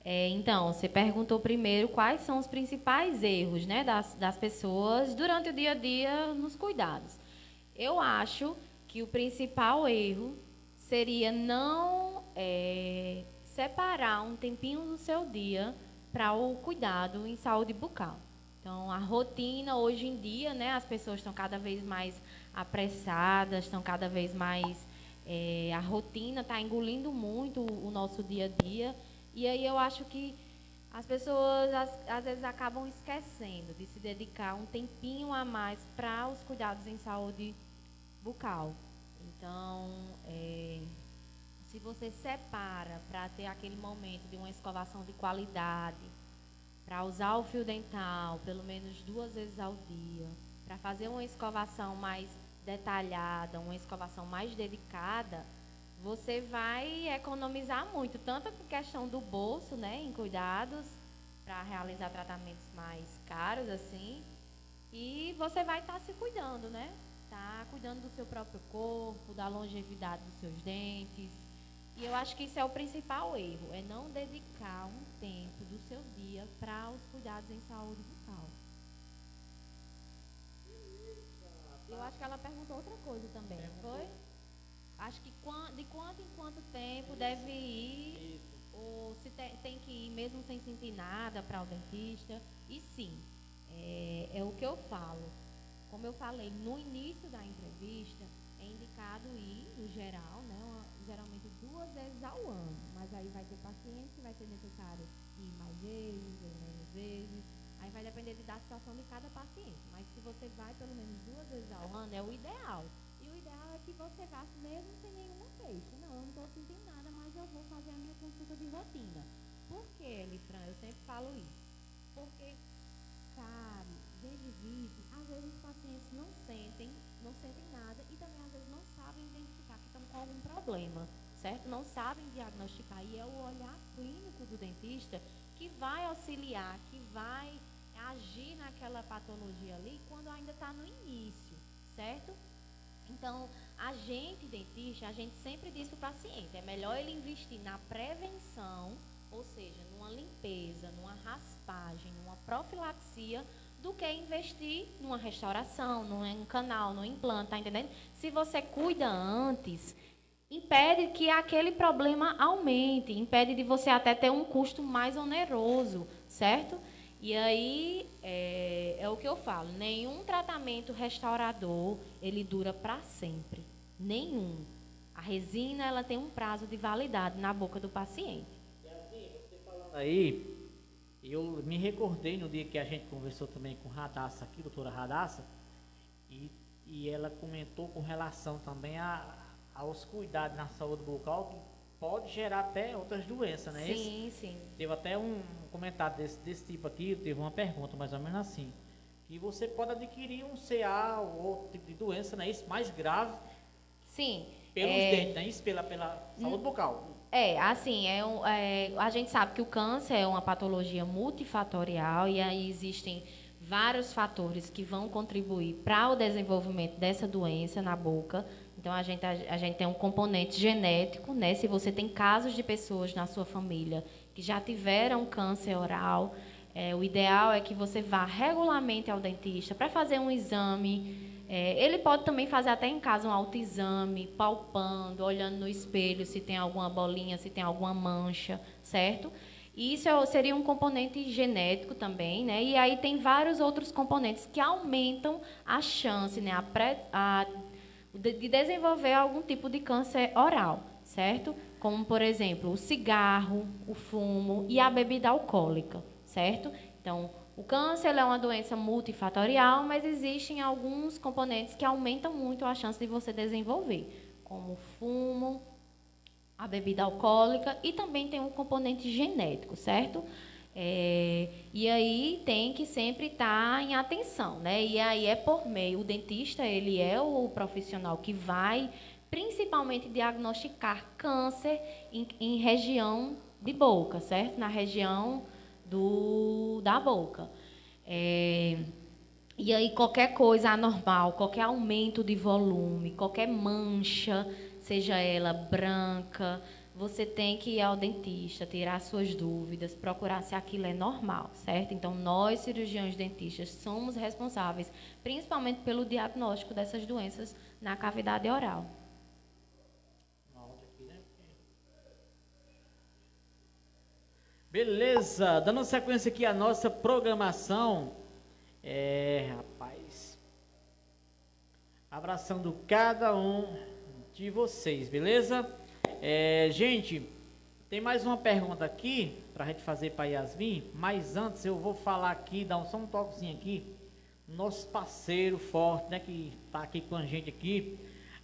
Então, você perguntou primeiro quais são os principais erros, né, das pessoas durante o dia a dia nos cuidados. Eu acho que o principal erro seria não separar um tempinho do seu dia para o cuidado em saúde bucal. Então, a rotina, hoje em dia, né, as pessoas estão cada vez mais apressadas, estão cada vez mais... a rotina está engolindo muito o nosso dia a dia. E aí eu acho que as pessoas, às vezes, acabam esquecendo de se dedicar um tempinho a mais para os cuidados em saúde bucal. Então, se você separa para ter aquele momento de uma escovação de qualidade, para usar o fio dental pelo menos 2 vezes ao dia, para fazer uma escovação mais detalhada, uma escovação mais dedicada, você vai economizar muito, tanto por questão do bolso, né, em cuidados, para realizar tratamentos mais caros, assim, e você vai estar se cuidando, né? Tá cuidando do seu próprio corpo, da longevidade dos seus dentes. E eu acho que isso é o principal erro, é não dedicar um tempo do seu dia para os cuidados em saúde bucal. Eu acho que ela perguntou outra coisa também, não foi? Acho que de quanto em quanto tempo deve ir, ou se tem que ir mesmo sem sentir nada para o dentista. E sim, é o que eu falo. Como eu falei no início da entrevista, é indicado ir, no geral, né, geralmente 2 vezes ao ano. Mas aí vai ter paciente que vai ser necessário ir mais vezes ou menos vezes. Aí vai depender da situação de cada paciente. Mas se você vai pelo menos 2 vezes ao ano, é o ideal. E o ideal é que você vá mesmo sem nenhuma queixa. Não, eu não estou sentindo nada, mas eu vou fazer a minha consulta de rotina. Por que, Elifran? Eu sempre falo isso. Porque, sabe, gengivite, às vezes os pacientes não sentem nada e também às vezes não sabem identificar que estão com algum problema, certo? Não sabem diagnosticar. E é o olhar clínico do dentista que vai auxiliar, que vai agir naquela patologia ali quando ainda está no início, certo? Então, a gente, dentista, a gente sempre diz para o paciente, é melhor ele investir na prevenção, ou seja, numa limpeza, numa raspagem, numa profilaxia, do que investir numa restauração, num canal, num implante, tá entendendo? Se você cuida antes, impede que aquele problema aumente, impede de você até ter um custo mais oneroso, certo? E aí, é o que eu falo, nenhum tratamento restaurador, ele dura para sempre. Nenhum. A resina, ela tem um prazo de validade na boca do paciente. E assim, você falando aí, eu me recordei no dia que a gente conversou também com Radassa aqui, doutora Radassa, e ela comentou com relação também aos cuidados na saúde bucal, que pode gerar até outras doenças, né? Sim, sim. Teve até um comentário desse tipo aqui, teve uma pergunta mais ou menos assim, que você pode adquirir um CA ou outro tipo de doença, né? Isso mais grave. Sim. Pelos dentes, né? Isso pela saúde bucal. Assim, a gente sabe que o câncer é uma patologia multifatorial e aí existem vários fatores que vão contribuir para o desenvolvimento dessa doença na boca. Então, a gente tem um componente genético, né? Se você tem casos de pessoas na sua família que já tiveram câncer oral, o ideal é que você vá regularmente ao dentista para fazer um exame. Ele pode também fazer até em casa um autoexame, palpando, olhando no espelho se tem alguma bolinha, se tem alguma mancha, certo? E isso seria um componente genético também, né? E aí tem vários outros componentes que aumentam a chance, né? De desenvolver algum tipo de câncer oral, certo? Como, por exemplo, o cigarro, o fumo e a bebida alcoólica, certo? Então, o câncer é uma doença multifatorial, mas existem alguns componentes que aumentam muito a chance de você desenvolver, como o fumo, a bebida alcoólica e também tem um componente genético, certo? E aí tem que sempre estar em atenção, né? E aí é por meio, o dentista, ele é o profissional que vai principalmente diagnosticar câncer em região de boca, certo? Na região da boca. E aí qualquer coisa anormal, qualquer aumento de volume, qualquer mancha, seja ela branca, você tem que ir ao dentista, tirar suas dúvidas, procurar se aquilo é normal, certo? Então, nós, cirurgiões dentistas, somos responsáveis, principalmente pelo diagnóstico dessas doenças na cavidade oral. Beleza, dando sequência aqui à nossa programação, rapaz, abraçando cada um de vocês, beleza? Gente, tem mais uma pergunta aqui para a gente fazer para Yasmin, mas antes eu vou falar aqui, dar só um toquezinho aqui, nosso parceiro forte, né, que está aqui com a gente aqui,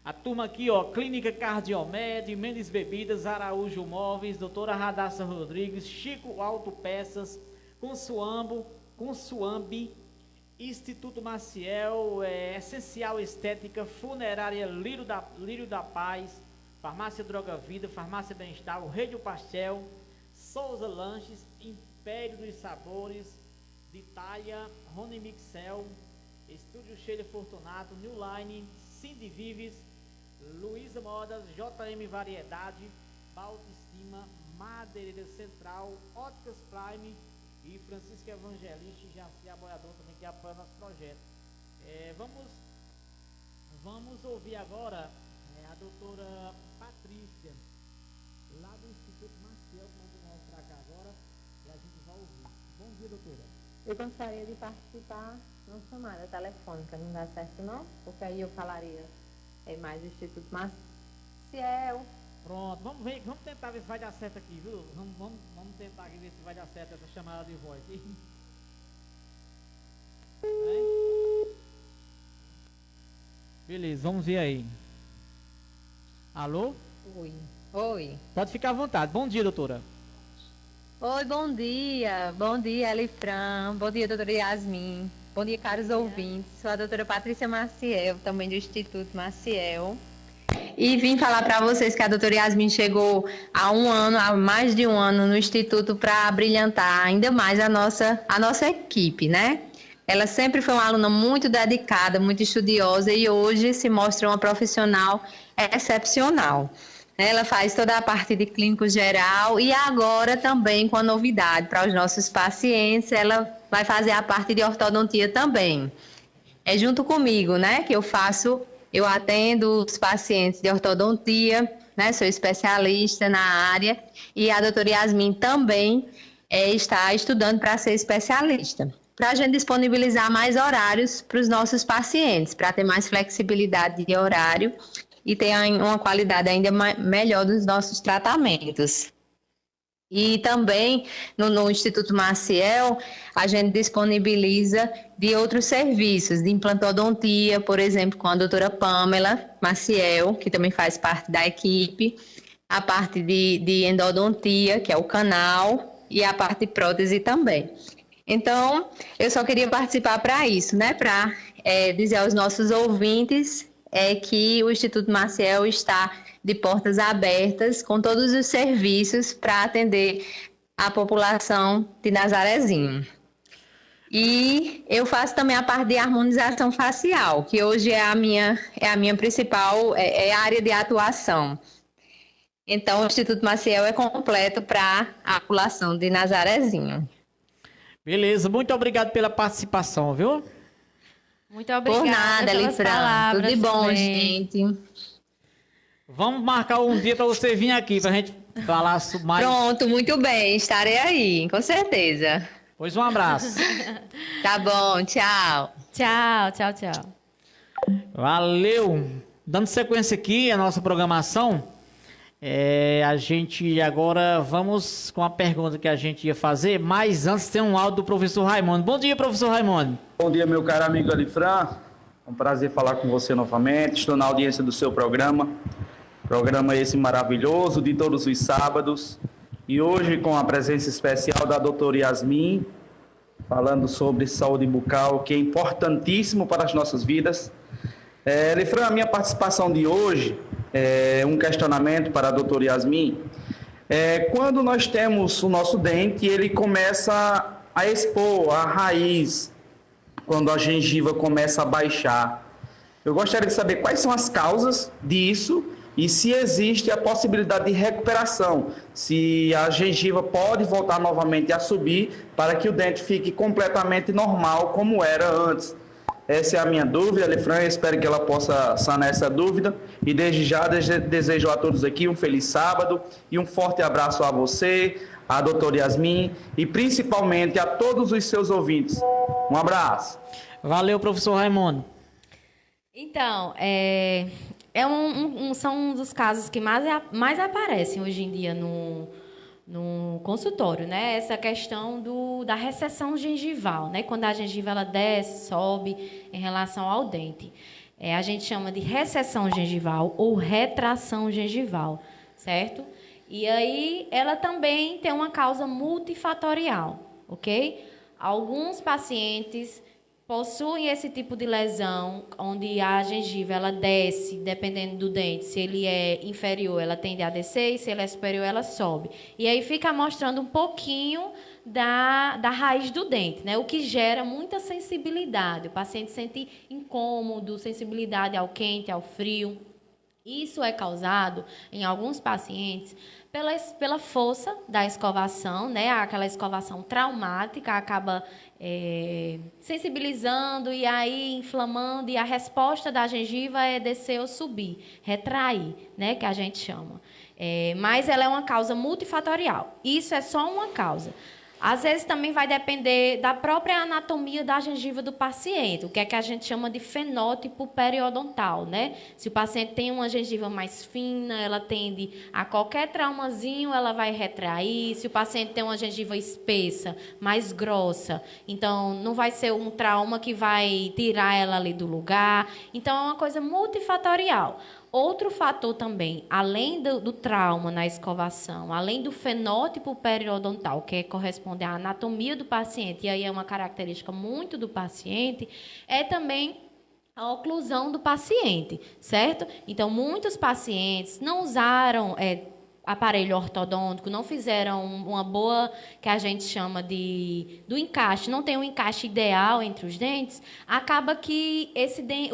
a turma aqui, ó, Clínica Cardiomed, Mendes Bebidas, Araújo Móveis, doutora Radassa Rodrigues, Chico Autopeças, Consuambi, Instituto Maciel, Essencial Estética, Funerária Lírio da Paz, Farmácia Droga Vida, Farmácia Bem-Estar, o Rei do Pastel, Souza Lanches, Império dos Sabores, Ditaia, Rony Mixel, Estúdio Sheila Fortunato, New Line, Cindy Vives, Luísa Modas, JM Variedade, Balticima, Madeireira Central, Óticas Prime e Francisco Evangelista e Jaci Aboiador também, que apoia nosso projeto. Vamos ouvir agora a doutora Patrícia, lá do Instituto Maciel, mandando para cá agora, e a gente vai ouvir. Bom dia, doutora. Eu gostaria de participar numa chamada telefônica, não dá certo não? Porque aí eu falaria mais do Instituto Maciel. Pronto, vamos tentar ver se vai dar certo aqui, viu? Vamos tentar aqui ver se vai dar certo essa chamada de voz. Beleza, vamos ver aí. Alô? Oi. Pode ficar à vontade. Bom dia, doutora. Oi, bom dia. Bom dia, Elifran. Bom dia, doutora Yasmin. Bom dia, caros ouvintes. Sou a doutora Patrícia Maciel, também do Instituto Maciel. E vim falar para vocês que a doutora Yasmin chegou há mais de um ano no Instituto para brilhantar ainda mais a nossa equipe, né? Ela sempre foi uma aluna muito dedicada, muito estudiosa e hoje se mostra uma profissional excepcional. Ela faz toda a parte de clínico geral e agora também com a novidade para os nossos pacientes, ela vai fazer a parte de ortodontia também. É junto comigo, né, que eu atendo os pacientes de ortodontia, né, sou especialista na área e a doutora Yasmin também está estudando para ser especialista. Para a gente disponibilizar mais horários para os nossos pacientes, para ter mais flexibilidade de horário e ter uma qualidade ainda melhor dos nossos tratamentos. E também no Instituto Maciel, a gente disponibiliza de outros serviços, de implantodontia, por exemplo, com a doutora Pamela Maciel, que também faz parte da equipe, a parte de endodontia, que é o canal, e a parte de prótese também. Então, eu só queria participar para isso, né? Para dizer aos nossos ouvintes que o Instituto Maciel está de portas abertas com todos os serviços para atender a população de Nazarezinho. E eu faço também a parte de harmonização facial, que hoje é a minha principal área de atuação. Então, o Instituto Maciel é completo para a população de Nazarezinho. Beleza, muito obrigado pela participação, viu? Muito obrigada. Por nada, Elifran. Tudo de bom, também. gente. Vamos marcar um dia para você vir aqui, para a gente falar mais. Pronto, muito bem. Estarei aí, com certeza. Pois um abraço. Tá bom, tchau. Tchau. Valeu. Dando sequência aqui à nossa programação, a gente agora vamos com a pergunta que a gente ia fazer, mas antes tem um áudio do professor Raimundo. Bom dia, professor Raimundo. Bom dia, meu caro amigo Elifran. É um prazer falar com você novamente. Estou na audiência do seu programa. Programa esse maravilhoso de todos os sábados. E hoje com a presença especial da doutora Yasmin, falando sobre saúde bucal, que é importantíssimo para as nossas vidas. Elifran, a minha participação de hoje é um questionamento para a doutora Yasmin. Quando nós temos o nosso dente, ele começa a expor a raiz, quando a gengiva começa a baixar. Eu gostaria de saber quais são as causas disso e se existe a possibilidade de recuperação, se a gengiva pode voltar novamente a subir para que o dente fique completamente normal como era antes. Essa é a minha dúvida, Elifran, espero que ela possa sanar essa dúvida e desde já desejo a todos aqui um feliz sábado e um forte abraço a você, a doutora Yasmin e principalmente a todos os seus ouvintes. Um abraço. Valeu, professor Raimundo. Então, são um dos casos que mais aparecem hoje em dia no consultório, né? Essa questão da recessão gengival, né? Quando a gengiva ela desce, sobe em relação ao dente. A gente chama de recessão gengival ou retração gengival, certo? E aí ela também tem uma causa multifatorial. ok? Alguns pacientes possuem esse tipo de lesão, onde a gengiva ela desce, dependendo do dente. Se ele é inferior, ela tende a descer, e se ele é superior, ela sobe. E aí fica mostrando um pouquinho da raiz do dente, né? O que gera muita sensibilidade. O paciente sente incômodo, sensibilidade ao quente, ao frio. Isso é causado, em alguns pacientes, pela força da escovação, né? Aquela escovação traumática acaba sensibilizando e aí inflamando, e a resposta da gengiva é descer ou subir, retrair, né? Que a gente chama. Mas ela é uma causa multifatorial. Isso é só uma causa. Às vezes também vai depender da própria anatomia da gengiva do paciente, o que é que a gente chama de fenótipo periodontal, né? Se o paciente tem uma gengiva mais fina, ela tende a qualquer traumazinho, ela vai retrair. Se o paciente tem uma gengiva espessa, mais grossa, então não vai ser um trauma que vai tirar ela ali do lugar. Então é uma coisa multifatorial. Outro fator também, além do trauma na escovação, além do fenótipo periodontal, que corresponde à anatomia do paciente, e aí é uma característica muito do paciente, é também a oclusão do paciente, certo? Então, muitos pacientes não usaram aparelho ortodôntico, não fizeram uma boa, que a gente chama do encaixe, não tem um encaixe ideal entre os dentes, acaba que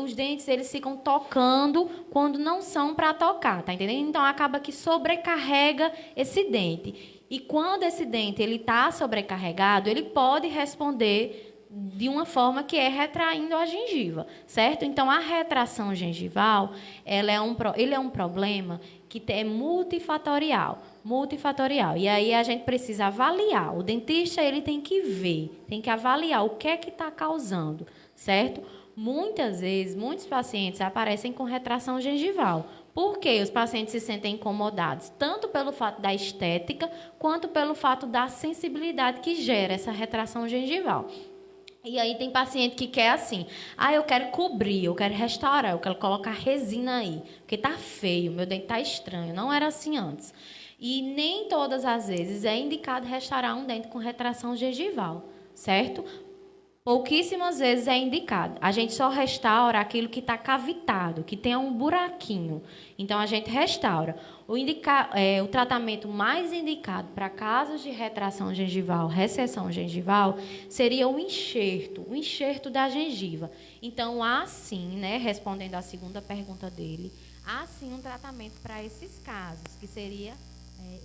os dentes eles ficam tocando quando não são para tocar, tá entendendo? Então, acaba que sobrecarrega esse dente. E quando esse dente está sobrecarregado, ele pode responder de uma forma que é retraindo a gengiva, certo? Então, a retração gengival, ele é um problema que é multifatorial. E aí a gente precisa avaliar. O dentista ele tem que ver, tem que avaliar o que é que está causando, certo? Muitas vezes, muitos pacientes aparecem com retração gengival. Por quê? Os pacientes se sentem incomodados, tanto pelo fato da estética, quanto pelo fato da sensibilidade que gera essa retração gengival. E aí tem paciente que quer assim, eu quero cobrir, eu quero restaurar, eu quero colocar resina aí, porque está feio, meu dente está estranho, não era assim antes. E nem todas as vezes é indicado restaurar um dente com retração gengival, certo? Pouquíssimas vezes é indicado. A gente só restaura aquilo que está cavitado, que tem um buraquinho. Então, a gente restaura. O tratamento mais indicado para casos de retração gengival, recessão gengival, seria o enxerto da gengiva. Então, há sim, né, respondendo à segunda pergunta dele, há sim um tratamento para esses casos, que seria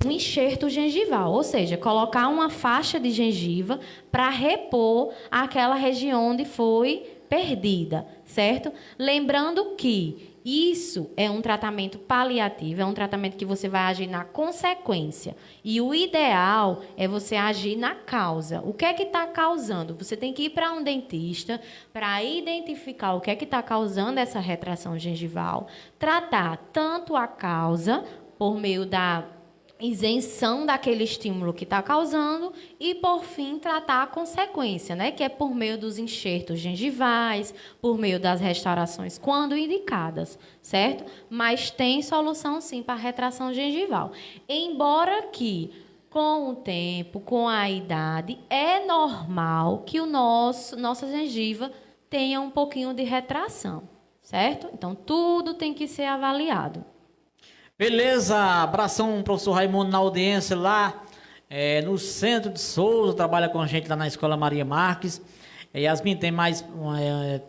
um enxerto gengival, ou seja, colocar uma faixa de gengiva para repor aquela região onde foi perdida, certo? Lembrando que isso é um tratamento paliativo, é um tratamento que você vai agir na consequência. E o ideal é você agir na causa. O que é que está causando? Você tem que ir para um dentista para identificar o que é que está causando essa retração gengival, tratar tanto a causa, por meio da isenção daquele estímulo que está causando e, por fim, tratar a consequência, né? Que é por meio dos enxertos gengivais, por meio das restaurações, quando indicadas, certo? Mas tem solução, sim, para a retração gengival. Embora que, com o tempo, com a idade, é normal que nossa gengiva tenha um pouquinho de retração, certo? Então, tudo tem que ser avaliado. Beleza, abração, professor Raimundo, na audiência lá no centro de Souza, trabalha com a gente lá na Escola Maria Marques. Yasmin, tem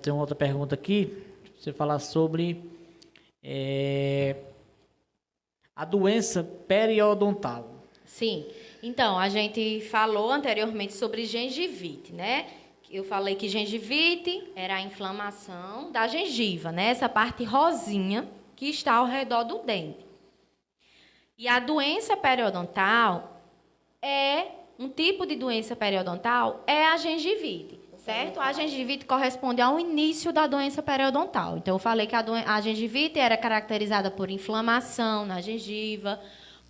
tem outra pergunta aqui, você falar sobre a doença periodontal. Sim, então, a gente falou anteriormente sobre gengivite, né? Eu falei que gengivite era a inflamação da gengiva, né? Essa parte rosinha que está ao redor do dente. E a doença periodontal um tipo de doença periodontal é a gengivite, certo? A gengivite corresponde ao início da doença periodontal. Então, eu falei que a gengivite era caracterizada por inflamação na gengiva,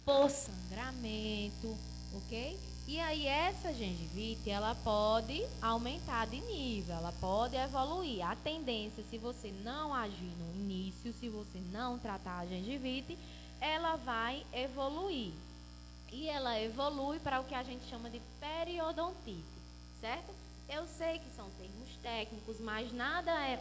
por sangramento, ok? E aí, essa gengivite, ela pode aumentar de nível, ela pode evoluir. A tendência, se você não agir no início, se você não tratar a gengivite, ela vai evoluir. E ela evolui para o que a gente chama de periodontite. certo? Eu sei que são termos técnicos, mas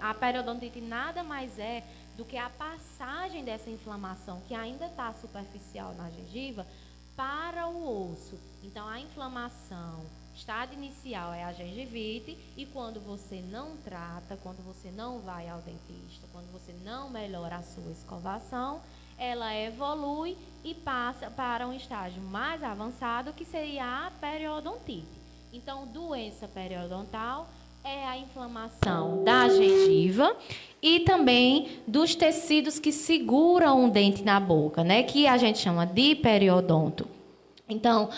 a periodontite nada mais é do que a passagem dessa inflamação, que ainda está superficial na gengiva, para o osso. Então, a inflamação, estado inicial é a gengivite, e quando você não trata, quando você não vai ao dentista, quando você não melhora a sua escovação, ela evolui e passa para um estágio mais avançado, que seria a periodontite. Então, doença periodontal é a inflamação da gengiva e também dos tecidos que seguram o dente na boca, né? Que a gente chama de periodonto. Então,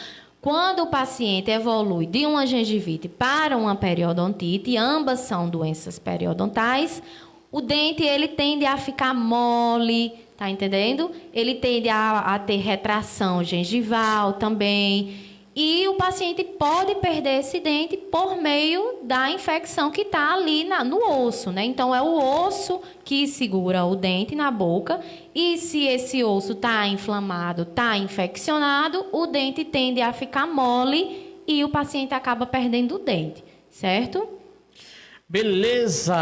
quando o paciente evolui de uma gengivite para uma periodontite, ambas são doenças periodontais, o dente ele tende a ficar mole, tá entendendo? Ele tende a ter retração gengival também. E o paciente pode perder esse dente por meio da infecção que está ali no osso, né? Então, é o osso que segura o dente na boca. E se esse osso está inflamado, está infeccionado, o dente tende a ficar mole e o paciente acaba perdendo o dente, certo? Beleza,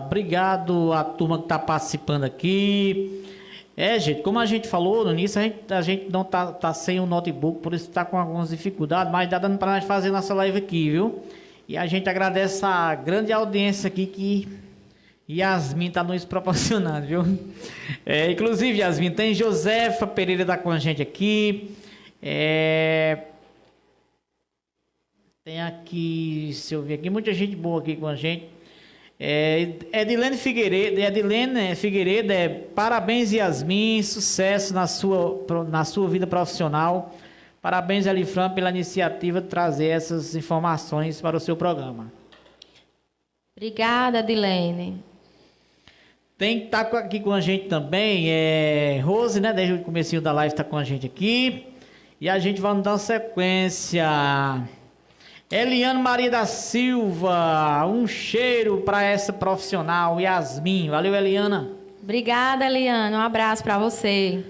obrigado a turma que está participando aqui. Gente, como a gente falou no início, a gente não tá sem o notebook, por isso está com algumas dificuldades, mas dá dando para nós fazer nossa live aqui, viu? E a gente agradece a grande audiência aqui que Yasmin está nos proporcionando, viu? Inclusive, Yasmin, tem Josefa Pereira tá com a gente aqui. Tem aqui, se eu ver aqui, muita gente boa aqui com a gente. Edilene Figueiredo, parabéns, Yasmin, sucesso na sua vida profissional. Parabéns, Elifran, pela iniciativa de trazer essas informações para o seu programa. Obrigada, Edilene. Tem que estar aqui com a gente também, Rose, né? Desde o comecinho da live está com a gente aqui. E a gente vai dar sequência. Eliane Maria da Silva, um cheiro para essa profissional, Yasmin. Valeu, Eliana. Obrigada, Eliana. Um abraço para você.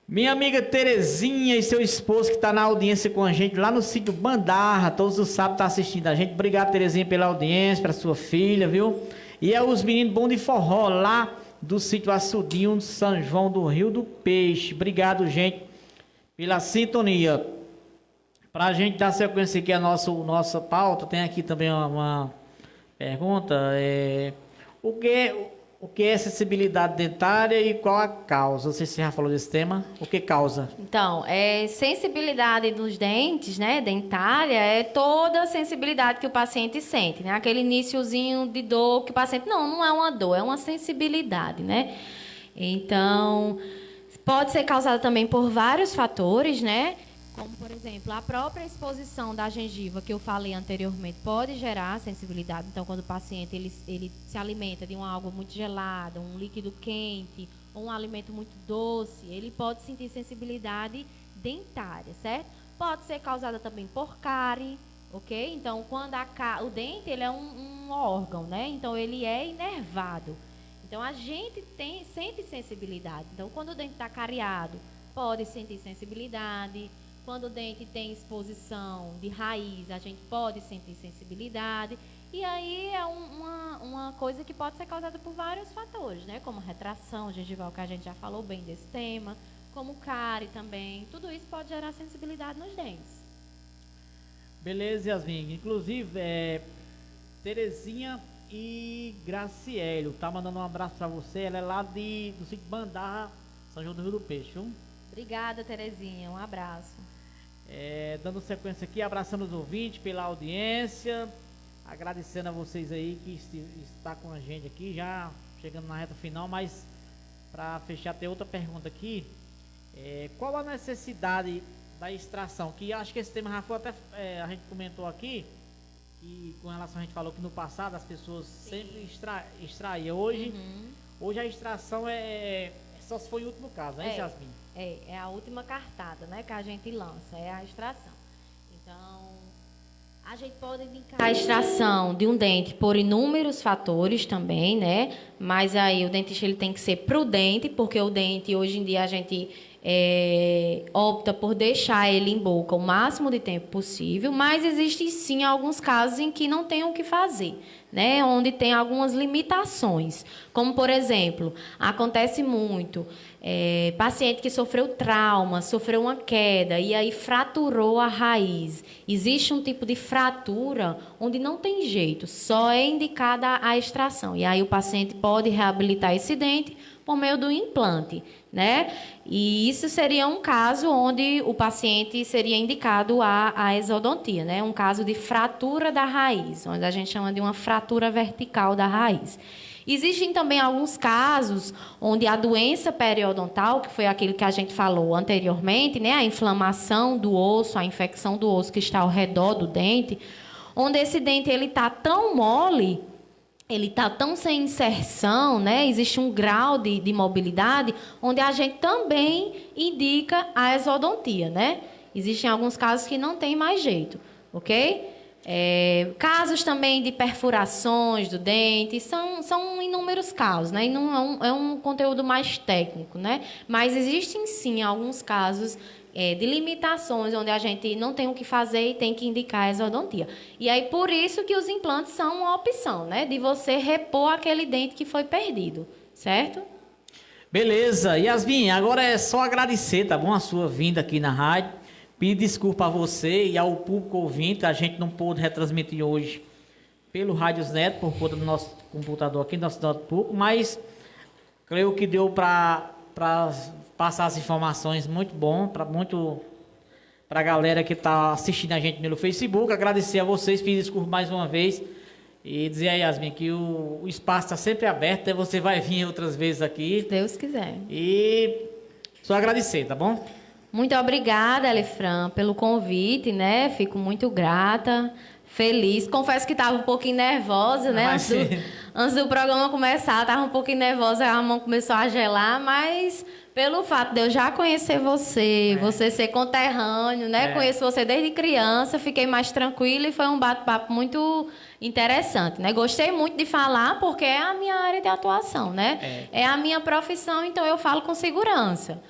Minha amiga Terezinha e seu esposo que está na audiência com a gente lá no sítio Bandarra, todos os sábados tá assistindo a gente. Obrigado, Terezinha, pela audiência, para sua filha, viu? E os meninos bom de forró lá do sítio Açudinho, São João do Rio do Peixe. Obrigado, gente, pela sintonia. Para a gente dar sequência aqui a nossa pauta, tem aqui também uma pergunta. O que é sensibilidade dentária e qual a causa? Não sei se você já falou desse tema. O que causa? Então, sensibilidade dos dentes, né, dentária, é toda a sensibilidade que o paciente sente, né? Aquele iniciozinho de dor que o paciente... Não é uma dor, é uma sensibilidade, né? Então, pode ser causada também por vários fatores, né? Como, por exemplo, a própria exposição da gengiva, que eu falei anteriormente, pode gerar sensibilidade. Então, quando o paciente ele se alimenta de algo muito gelado, um líquido quente, ou um alimento muito doce, ele pode sentir sensibilidade dentária, certo? Pode ser causada também por cárie, ok? Então, quando o dente ele é um órgão, né? Então, ele é inervado. Então, a gente sente sensibilidade. Então, quando o dente está cariado, pode sentir sensibilidade. Quando o dente tem exposição de raiz, a gente pode sentir sensibilidade. E aí é uma coisa que pode ser causada por vários fatores, né? Como retração gengival, que a gente já falou bem desse tema, como cárie também. Tudo isso pode gerar sensibilidade nos dentes. Beleza, Yasmin. Inclusive, Terezinha e Graciélio tá mandando um abraço para você. Ela é lá do sítio Bandarra, São João do Rio do Peixe, viu? Obrigada, Terezinha. Um abraço. Dando sequência aqui, abraçando os ouvintes pela audiência, agradecendo a vocês aí que está com a gente aqui, já chegando na reta final, mas para fechar, tem outra pergunta aqui. Qual a necessidade da extração? Que acho que esse tema já foi até, a gente comentou aqui, que com relação a gente falou que no passado as pessoas sempre extraíam. Hoje a extração só se foi o último caso, né, Yasmin? É a última cartada, né, que a gente lança, é a extração. Então, a gente pode indicar a extração de um dente por inúmeros fatores também, né? Mas aí o dentista ele tem que ser prudente, porque o dente, hoje em dia, a gente opta por deixar ele em boca o máximo de tempo possível, mas existem sim alguns casos em que não tem o que fazer, né? Onde tem algumas limitações, como por exemplo, acontece muito paciente que sofreu trauma, sofreu uma queda e aí fraturou a raiz. Existe um tipo de fratura onde não tem jeito, só é indicada a extração. E aí o paciente pode reabilitar esse dente por meio do implante, né? E isso seria um caso onde o paciente seria indicado a exodontia, né? Um caso de fratura da raiz, onde a gente chama de uma fratura vertical da raiz. Existem também alguns casos onde a doença periodontal, que foi aquele que a gente falou anteriormente, né? A inflamação do osso, a infecção do osso que está ao redor do dente, onde esse dente ele está tão mole, ele está tão sem inserção, né? Existe um grau de mobilidade, onde a gente também indica a exodontia, né? Existem alguns casos que não tem mais jeito, ok? Casos também de perfurações do dente, são inúmeros casos, né? E não é um conteúdo mais técnico, né? Mas existem sim alguns casos de limitações onde a gente não tem o que fazer e tem que indicar a exodontia. E aí por isso que os implantes são uma opção, né? De você repor aquele dente que foi perdido, certo? Beleza, Yasmin, agora é só agradecer, tá bom? A sua vinda aqui na rádio. Pedir desculpa a você e ao público ouvinte, a gente não pôde retransmitir hoje pelo Rádios Neto, por conta do nosso computador aqui, do nosso notebook, mas creio que deu para passar as informações muito bom, para a galera que está assistindo a gente pelo Facebook. Agradecer a vocês, pedir desculpa mais uma vez e dizer a Yasmin que o espaço está sempre aberto, e você vai vir outras vezes aqui. Se Deus quiser. E só agradecer, tá bom? Muito obrigada, Elifran, pelo convite, né? Fico muito grata, feliz. Confesso que estava um pouquinho nervosa, né? Antes do programa começar, estava um pouquinho nervosa, a mão começou a gelar, mas pelo fato de eu já conhecer você, você ser conterrâneo, né? Conheço você desde criança, fiquei mais tranquila e foi um bate-papo muito interessante, né? Gostei muito de falar porque é a minha área de atuação, né? É a minha profissão, então eu falo com segurança.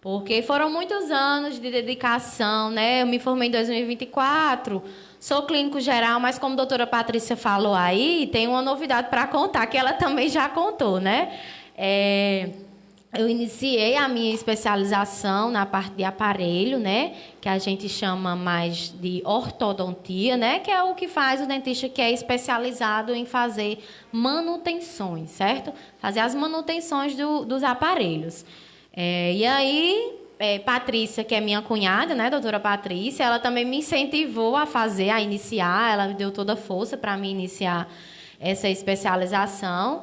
Porque foram muitos anos de dedicação, né? Eu me formei em 2024, sou clínico geral, mas como a doutora Patrícia falou aí, tem uma novidade para contar, que ela também já contou, né? Eu iniciei a minha especialização na parte de aparelho, né? Que a gente chama mais de ortodontia, né? Que é o que faz o dentista que é especializado em fazer manutenções, certo? Fazer as manutenções dos aparelhos. E aí, Patrícia, que é minha cunhada, né, doutora Patrícia, ela também me incentivou a iniciar, ela me deu toda a força para mim iniciar essa especialização.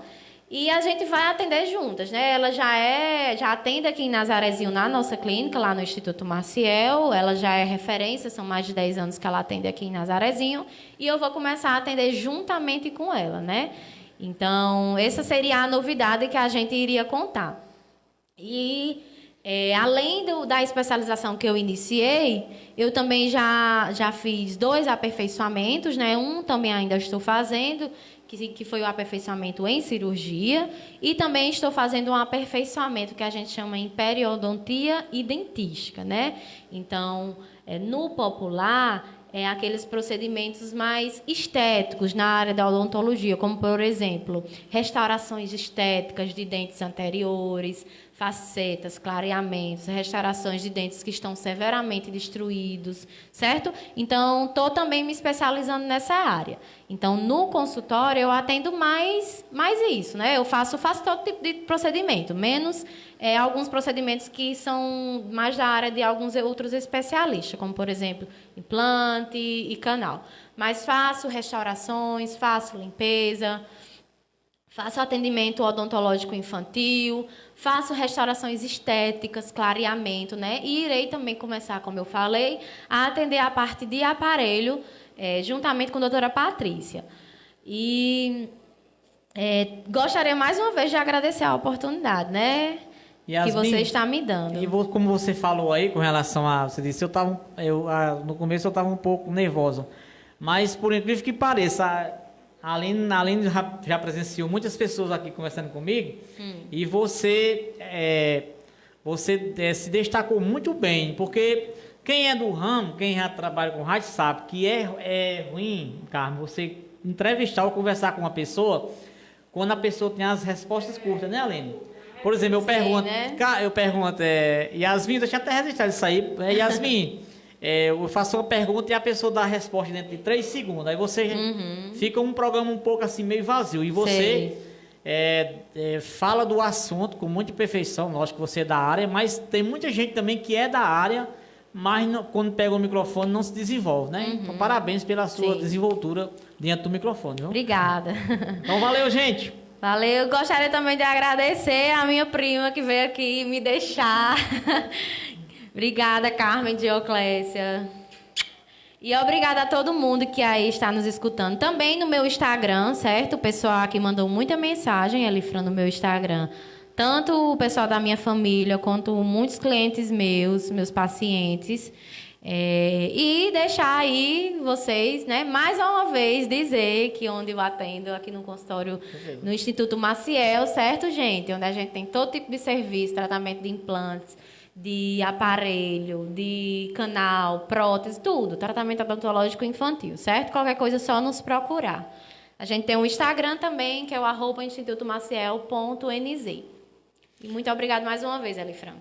E a gente vai atender juntas, né? Ela já atende aqui em Nazarezinho, na nossa clínica, lá no Instituto Maciel. Ela já é referência, são mais de 10 anos que ela atende aqui em Nazarezinho. E eu vou começar a atender juntamente com ela, né? Então, essa seria a novidade que a gente iria contar. E, além da especialização que eu iniciei, eu também já fiz 2 aperfeiçoamentos, né? Um também ainda estou fazendo, que foi o aperfeiçoamento em cirurgia, e também estou fazendo um aperfeiçoamento que a gente chama em periodontia e dentística, né? Então, no popular, aqueles procedimentos mais estéticos na área da odontologia, como, por exemplo, restaurações estéticas de dentes anteriores, facetas, clareamentos, restaurações de dentes que estão severamente destruídos, certo? Então, estou também me especializando nessa área. Então, no consultório, eu atendo mais isso, né? Eu faço todo tipo de procedimento, menos alguns procedimentos que são mais da área de alguns outros especialistas, como, por exemplo, implante e canal. Mas faço restaurações, faço limpeza, faço atendimento odontológico infantil, faço restaurações estéticas, clareamento, né? E irei também começar, como eu falei, a atender a parte de aparelho, juntamente com a doutora Patrícia. E gostaria mais uma vez de agradecer a oportunidade, né? Yasmin, que você está me dando. E como você falou aí com relação a... Você disse, no começo eu estava um pouco nervosa. Mas, por incrível que pareça... Além de já presenciou muitas pessoas aqui conversando comigo, e você você se destacou muito bem, porque quem é do ramo, quem já trabalha com rádio sabe que é ruim, Carmen, você entrevistar ou conversar com uma pessoa quando a pessoa tem as respostas curtas, né, Aline? Por exemplo, eu pergunto, Yasmin, deixa eu até registrar isso aí, Yasmin, eu faço uma pergunta e a pessoa dá a resposta dentro de 3 segundos, aí você fica um programa um pouco assim, meio vazio, e você fala do assunto com muita perfeição, lógico que você é da área, mas tem muita gente também que é da área, mas quando pega o microfone não se desenvolve, né? Então, parabéns pela sua desenvoltura dentro do microfone, viu? Obrigada. Então, valeu, gente. Valeu. Gostaria também de agradecer a minha prima que veio aqui me deixar. Obrigada, Carmen Dioclésia. E obrigada a todo mundo que aí está nos escutando. Também no meu Instagram, certo? O pessoal aqui mandou muita mensagem, Elifran, no meu Instagram. Tanto o pessoal da minha família, quanto muitos clientes meus pacientes. E deixar aí vocês, né, mais uma vez, dizer que onde eu atendo, aqui no consultório, no Instituto Maciel, certo, gente? Onde a gente tem todo tipo de serviço, tratamento de implantes, de aparelho, de canal, prótese, tudo. Tratamento odontológico infantil, certo? Qualquer coisa é só nos procurar. A gente tem um Instagram também, que é o @institutomaciel.nz. E muito obrigado mais uma vez, Elifran.